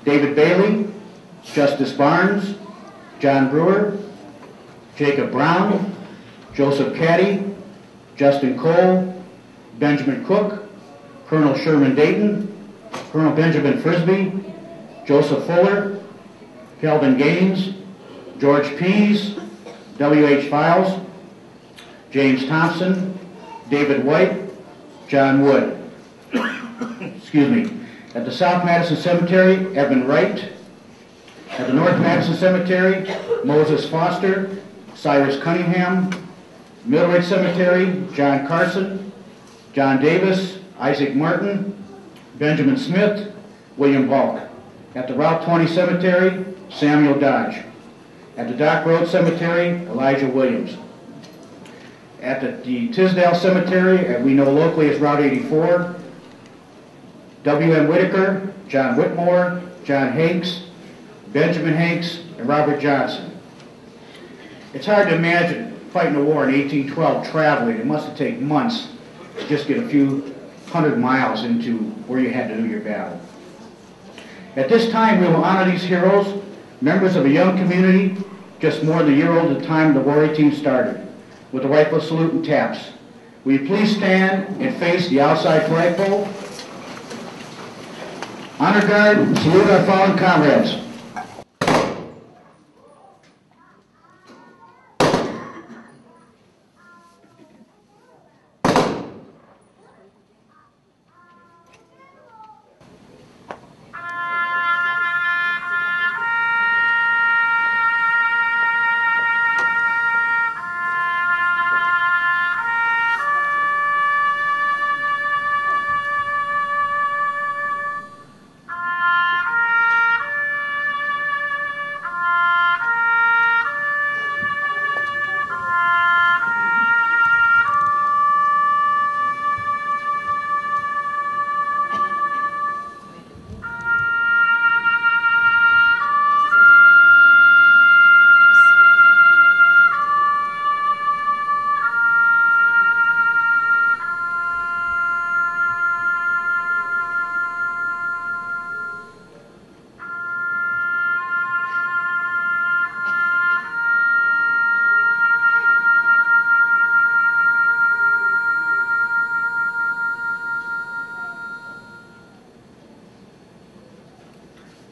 David Bailey, Justice Barnes, John Brewer, Jacob Brown, Joseph Caddy, Justin Cole, Benjamin Cook, Colonel Sherman Dayton, Colonel Benjamin Frisbee, Joseph Fuller, Kelvin Gaines, George Pease, W.H. Files, James Thompson, David White, John Wood. Excuse me. At the South Madison Cemetery, Edmund Wright. At the North Madison Cemetery, Moses Foster, Cyrus Cunningham. Middleridge Cemetery, John Carson, John Davis, Isaac Martin, Benjamin Smith, William Balk. At the Route 20 Cemetery, Samuel Dodge. At the Dock Road Cemetery, Elijah Williams. At the Tisdale Cemetery, we know locally as Route 84, W.M. Whitaker, John Whitmore, John Hanks, Benjamin Hanks, and Robert Johnson. It's hard to imagine fighting a war in 1812 traveling. It must have taken months to just get a few hundred miles into where you had to do your battle. At this time, we will honor these heroes, members of a young community, just more than a year old at the time the war 18 started, with a rifle salute and taps. Will you please stand and face the outside flagpole? Honor guard, salute our fallen comrades.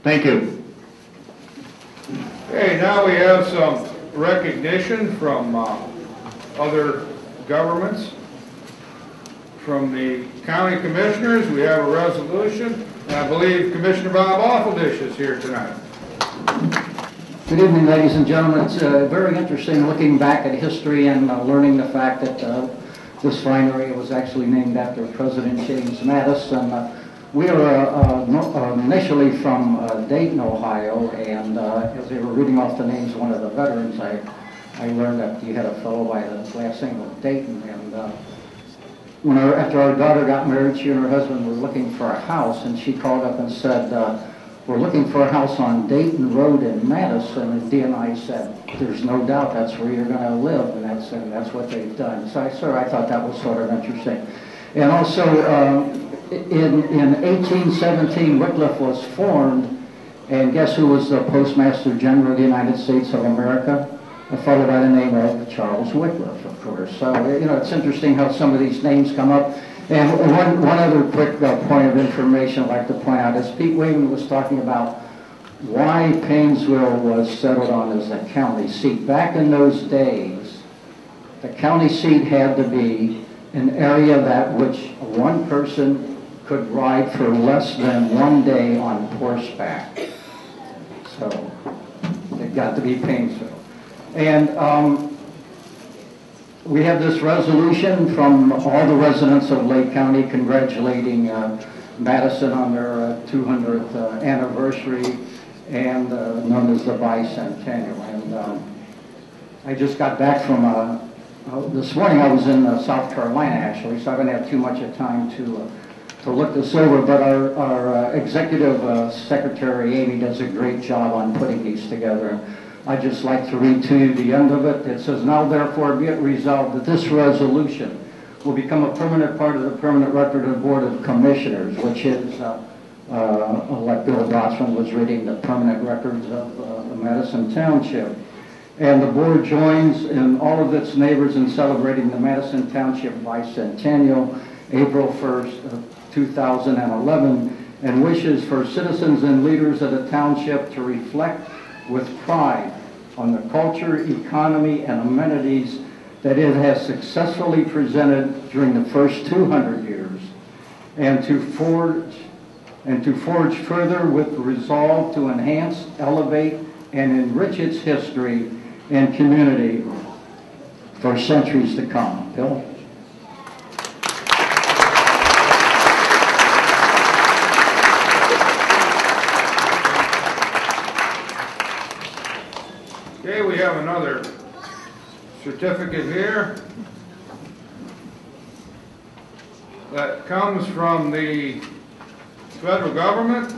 Thank you. Okay, now we have some recognition from other governments. From the county commissioners, we have a resolution. I believe Commissioner Bob Awfuldish is here tonight. Good evening, ladies and gentlemen. It's very interesting looking back at history and learning the fact that this fine area was actually named after President James Madison. We are initially from Dayton, Ohio, and as they were reading off the names of one of the veterans, I learned that you had a fellow by the last name of Dayton. And after our daughter got married, she and her husband were looking for a house, and she called up and said, we're looking for a house on Dayton Road in Madison. And DNI said, there's no doubt that's where you're going to live, and that's what they've done. So I thought that was sort of interesting. And also, in 1817, Wycliffe was formed, and guess who was the Postmaster General of the United States of America? A fellow by the name of Charles Wycliffe, of course. So, it's interesting how some of these names come up. And one other quick point of information I'd like to point out is Pete Wayman was talking about why Painesville was settled on as a county seat. Back in those days, the county seat had to be an area that which one person could ride for less than 1 day on horseback. So it got to be Painesville. And we have this resolution from all the residents of Lake County congratulating Madison on their 200th anniversary, and known as the Bicentennial. And I just got back from, this morning I was in South Carolina actually, so I haven't had too much of time to look this over, but our executive secretary, Amy, does a great job on putting these together. I'd just like to read to you the end of it. It says, "Now therefore be it resolved that this resolution will become a permanent part of the permanent record of the Board of Commissioners," which is, like Bill Dotsman was reading, the permanent records of the Madison Township. And the board joins in all of its neighbors in celebrating the Madison Township Bicentennial, April 1st of 2011, and wishes for citizens and leaders of the township to reflect with pride on the culture, economy, and amenities that it has successfully presented during the first 200 years, and to forge further with resolve to enhance, elevate, and enrich its history and community for centuries to come. Bill? Okay, we have another certificate here that comes from the federal government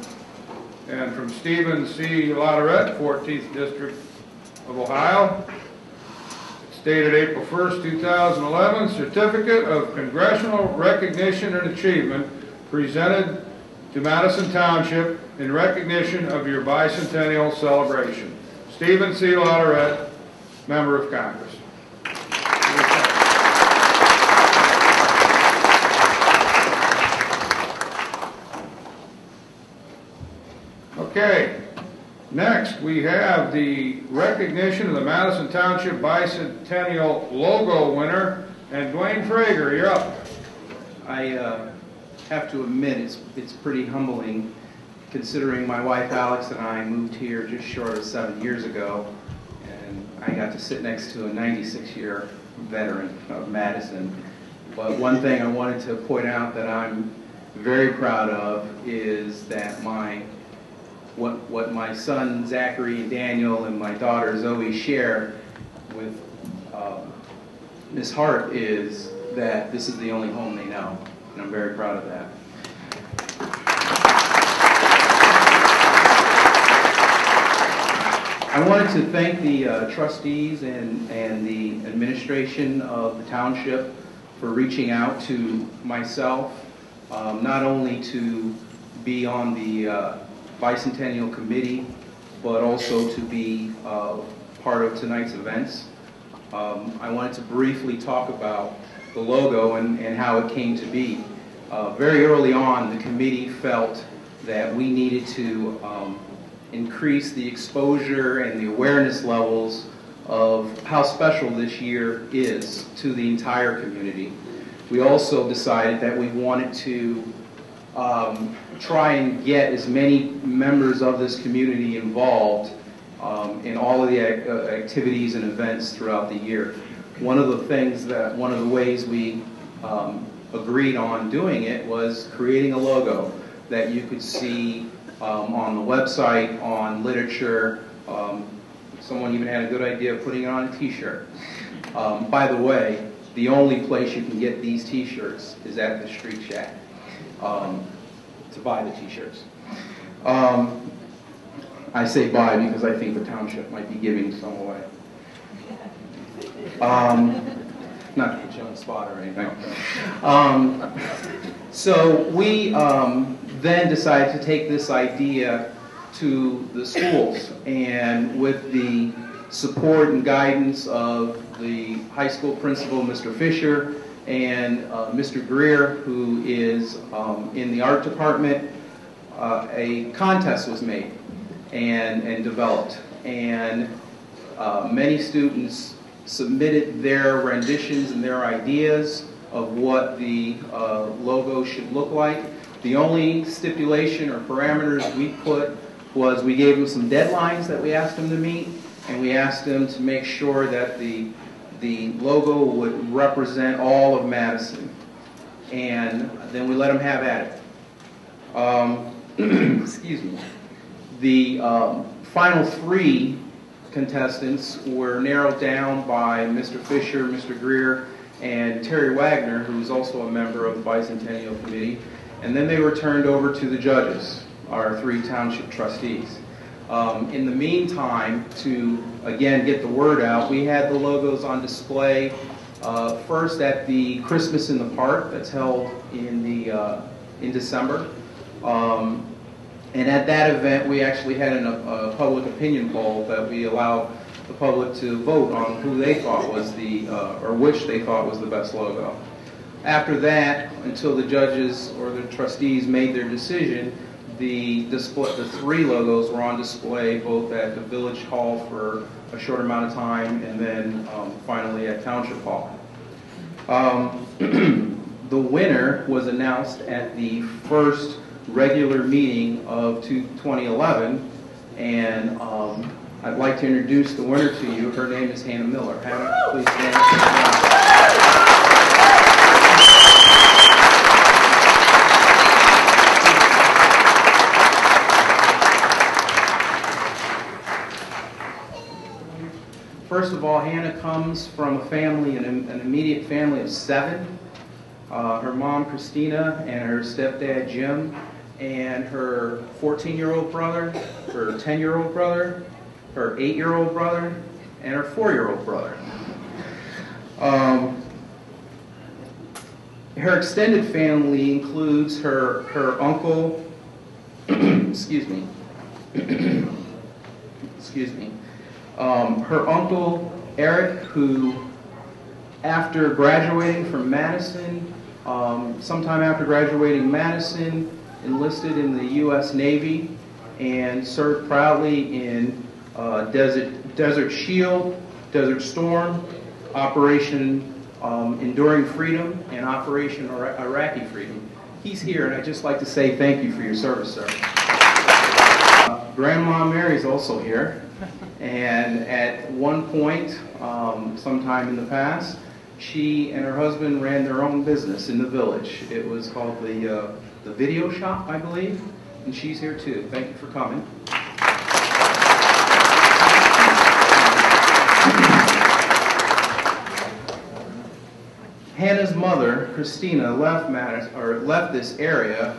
and from Stephen C. Latourette, 14th District of Ohio. It's dated April 1st, 2011. Certificate of Congressional Recognition and Achievement presented to Madison Township in recognition of your bicentennial celebration. Stephen C. Latourette, Member of Congress. Okay, next we have the recognition of the Madison Township Bicentennial logo winner, and Dwayne Frager, you're up. I have to admit it's pretty humbling, considering my wife Alex and I moved here just short of 7 years ago, and I got to sit next to a 96-year veteran of Madison. But one thing I wanted to point out that I'm very proud of is that what my son Zachary and Daniel and my daughter Zoe share with Miss Hart is that this is the only home they know, and I'm very proud of that. I wanted to thank the trustees and the administration of the township for reaching out to myself, not only to be on the Bicentennial Committee, but also to be part of tonight's events. I wanted to briefly talk about the logo and how it came to be. Very early on, the committee felt that we needed to increase the exposure and the awareness levels of how special this year is to the entire community. We also decided that we wanted to try and get as many members of this community involved in all of the activities and events throughout the year. One of the ways we agreed on doing it was creating a logo that you could see on the website, on literature. Someone even had a good idea of putting it on a t-shirt. By the way, the only place you can get these t-shirts is at the Street Shack to buy the t-shirts. I say buy because I think the township might be giving some away. Not to put you on the spot or anything. So we then decided to take this idea to the schools, and with the support and guidance of the high school principal, Mr. Fisher, and Mr. Greer, who is in the art department, a contest was made and developed, and many students submitted their renditions and their ideas of what the logo should look like. The only stipulation or parameters we put was we gave them some deadlines that we asked them to meet, and we asked them to make sure that the logo would represent all of Madison. And then we let them have at it. Excuse me. The final three contestants were narrowed down by Mr. Fisher, Mr. Greer, and Terry Wagner, who is also a member of the Bicentennial Committee. And then they were turned over to the judges, our 3 township trustees. In the meantime, to again get the word out, we had the logos on display first at the Christmas in the Park that's held in December. And at that event, we actually had a public opinion poll that we allowed the public to vote on who they thought was or which they thought was the best logo. After that, until the judges or the trustees made their decision, the 3 logos were on display both at the Village Hall for a short amount of time and then finally at Township Hall. The winner was announced at the first regular meeting of 2011, and I'd like to introduce the winner to you. Her name is Hannah Miller. Hannah, please stand up. First of all, Hannah comes from a family, an immediate family of 7. Her mom, Christina, and her stepdad, Jim, and her 14-year-old brother, her 10-year-old brother, her 8-year-old brother, and her 4-year-old brother. Her extended family includes her uncle, excuse me, her uncle Eric, who after graduating from Madison, sometime after graduating Madison, enlisted in the U.S. Navy and served proudly in Desert Shield, Desert Storm, Operation Enduring Freedom, and Operation Iraqi Freedom. He's here, and I'd just like to say thank you for your service, sir. Grandma Mary's also here, and at one point, sometime in the past, she and her husband ran their own business in the village. It was called the Video Shop, I believe, and she's here too. Thank you for coming. Hannah's mother, Christina, left this area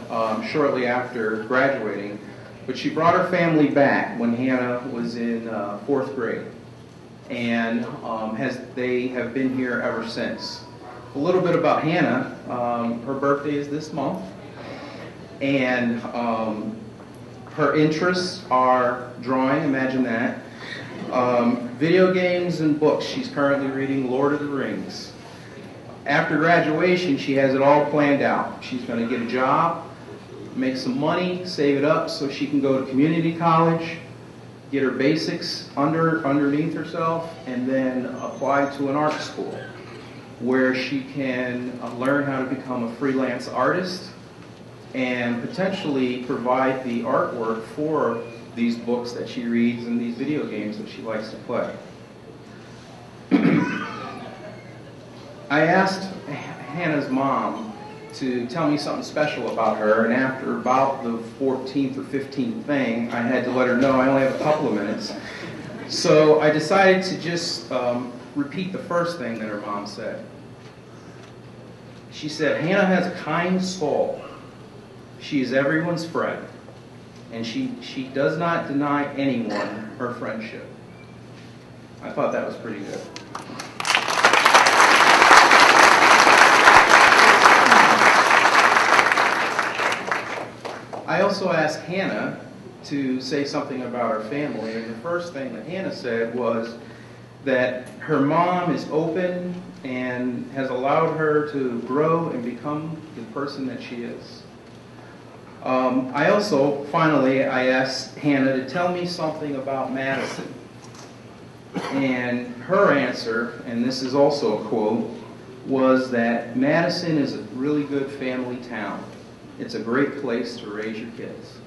shortly after graduating, but she brought her family back when Hannah was in 4th grade, and they have been here ever since. A little bit about Hannah. Her birthday is this month, and her interests are drawing, imagine that, video games and books. She's currently reading Lord of the Rings. After graduation, she has it all planned out. She's going to get a job, make some money, save it up so she can go to community college, get her basics underneath herself, and then apply to an art school where she can learn how to become a freelance artist and potentially provide the artwork for these books that she reads and these video games that she likes to play. I asked Hannah's mom to tell me something special about her, and after about the 14th or 15th thing, I had to let her know I only have a couple of minutes. So I decided to just repeat the first thing that her mom said. She said, "Hannah has a kind soul. She is everyone's friend, and she does not deny anyone her friendship." I thought that was pretty good. I also asked Hannah to say something about her family, and the first thing that Hannah said was that her mom is open and has allowed her to grow and become the person that she is. Finally, I asked Hannah to tell me something about Madison. And her answer, and this is also a quote, was that Madison is a really good family town. It's a great place to raise your kids.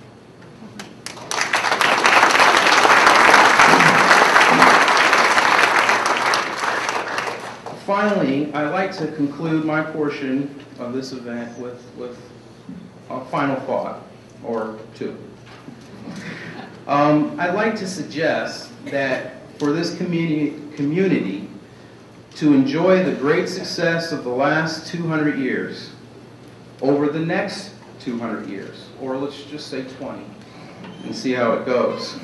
Finally, I'd like to conclude my portion of this event with a final thought, or two. I'd like to suggest that for this community to enjoy the great success of the last 200 years, over the next 200 years, or let's just say 20, and see how it goes,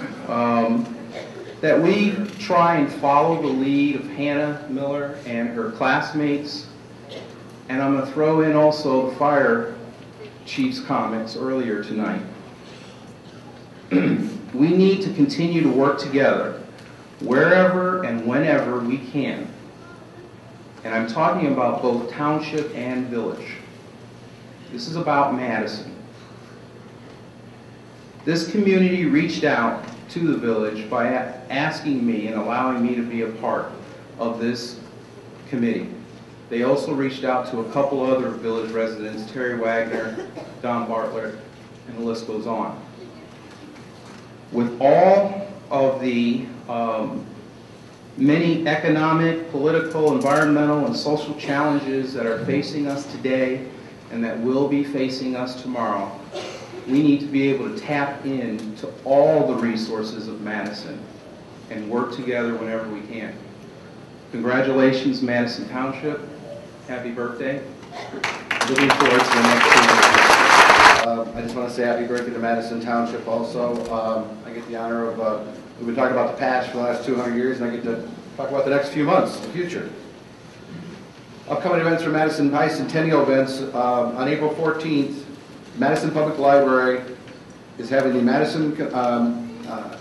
that we try and follow the lead of Hannah Miller and her classmates, and I'm going to throw in also the fire chief's comments earlier tonight. We need to continue to work together wherever and whenever we can. And I'm talking about both township and village. This is about Madison. This community reached out to the village by asking me and allowing me to be a part of this committee. They also reached out to a couple other village residents, Terry Wagner, Don Bartlett, and the list goes on. With all of the many economic, political, environmental, and social challenges that are facing us today and that will be facing us tomorrow, we need to be able to tap into all the resources of Madison and work together whenever we can. Congratulations, Madison Township. Happy birthday. Looking forward to the next 2 years. I just want to say happy birthday to Madison Township also. I get the honor of, we've been talking about the past for the last 200 years, and I get to talk about the next few months, the future. Upcoming events for Madison Bicentennial events. On April 14th, Madison Public Library is having the Madison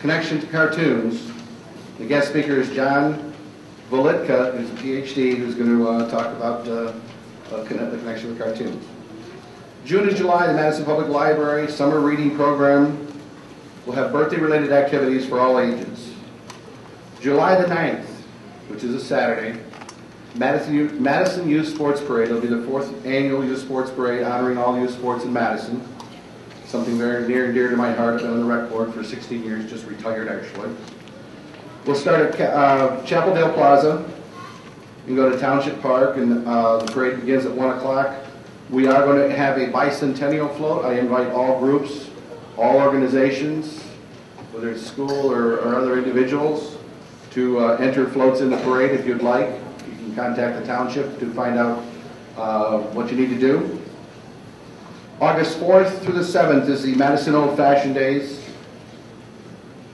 Connection to Cartoons. The guest speaker is John Volitka, who's a PhD, who's going to talk about the connection with cartoons. June and July, the Madison Public Library Summer Reading Program will have birthday-related activities for all ages. July the 9th, which is a Saturday, Madison Youth Sports Parade. It'll be the 4th annual Youth Sports Parade honoring all youth sports in Madison. Something very near and dear to my heart. I've been on the rec board for 16 years, just retired actually. We'll start at Chapeldale Plaza. You can go to Township Park, and the parade begins at 1 o'clock. We are going to have a bicentennial float. I invite all groups, all organizations, whether it's school or other individuals, to enter floats in the parade if you'd like. You can contact the township to find out what you need to do. August 4th through the 7th is the Madison Old Fashioned Days.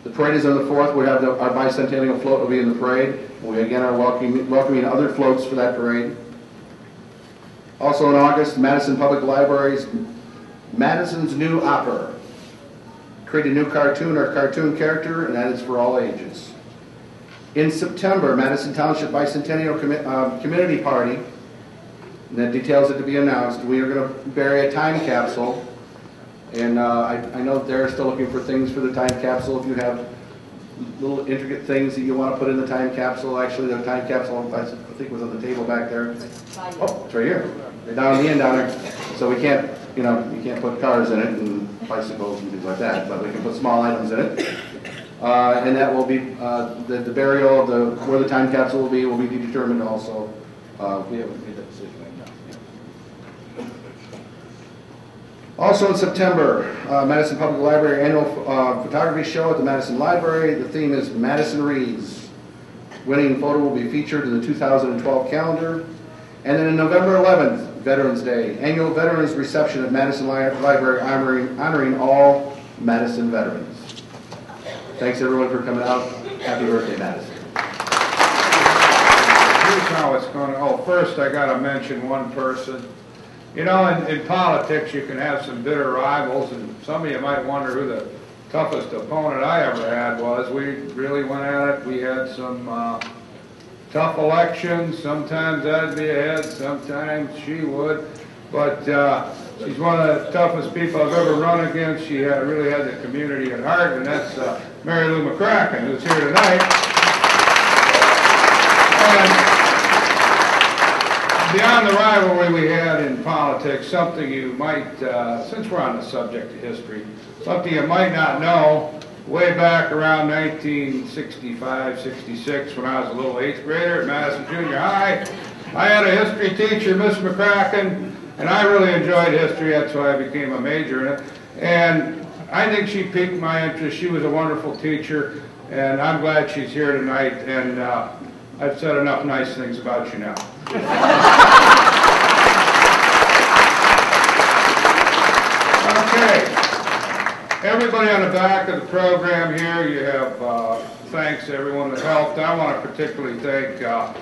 The parade is on the 4th. We have our bicentennial float will be in the parade. We again are welcoming other floats for that parade. Also in August, Madison Public Library's Madison's New Opera. Create a new cartoon or cartoon character, and that is for all ages. In September, Madison Township Bicentennial Community Party, and that details it to be announced. We are going to bury a time capsule, and I know they're still looking for things for the time capsule. If you have little intricate things that you want to put in the time capsule, actually the time capsule, I think was on the table back there. Oh, it's right here. They're down in the end down there. So we can't, you can't put cars in it and bicycles and things like that, but we can put small items in it. And that will be, the burial of where the time capsule will be determined also. We haven't made that decision right now. Also in September, Madison Public Library annual photography show at the Madison Library. The theme is Madison Reads. Winning photo will be featured in the 2012 calendar. And then on November 11th, Veterans Day, annual Veterans Reception at Madison Library honoring all Madison veterans. Thanks everyone for coming out. Happy birthday, Madison. Here's how it's going to go. First, I got to mention one person. In politics, you can have some bitter rivals, and some of you might wonder who the toughest opponent I ever had was. We really went at it. We had some tough elections. Sometimes I'd be ahead, sometimes she would. But she's one of the toughest people I've ever run against. She really had the community at heart, and that's Mary Lou McCracken, who's here tonight. beyond the rivalry we had in politics, something you might, since we're on the subject of history, something you might not know, way back around 1965, 66, when I was a little 8th grader at Madison Junior High, I had a history teacher, Miss McCracken, and I really enjoyed history. That's why I became a major in it. And I think she piqued my interest. She was a wonderful teacher, and I'm glad she's here tonight. And I've said enough nice things about you now. Okay. Everybody on the back of the program here, you have thanks to everyone that helped. I want to particularly thank the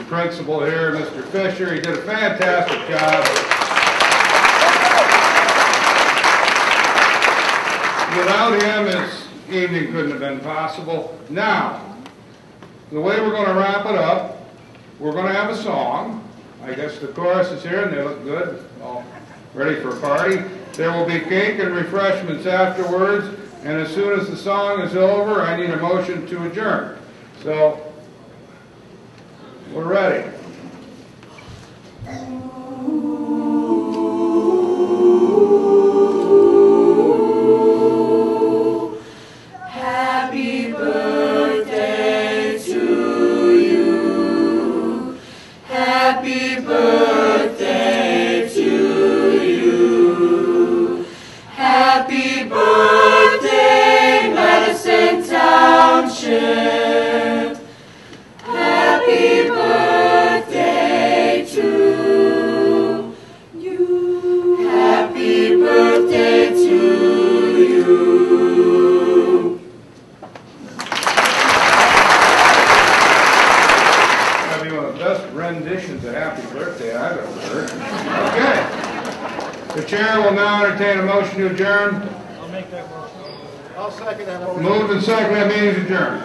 principal here, Mr. Fisher. He did a fantastic job. Without him, this evening couldn't have been possible. Now, the way we're going to wrap it up, we're going to have a song. I guess the chorus is here and they look good. All ready for a party. There will be cake and refreshments afterwards, and as soon as the song is over, I need a motion to adjourn. So, we're ready. Happy birthday to you. Happy birthday to you. Happy birthday, Madison Township. Happy birthday to you. Happy birthday to you. That'd be one of the best renditions of Happy Birthday I've ever heard. Okay. The chair will now entertain a motion to adjourn. I'll make that motion. I'll second that motion. Moved and seconded, that meeting is adjourned.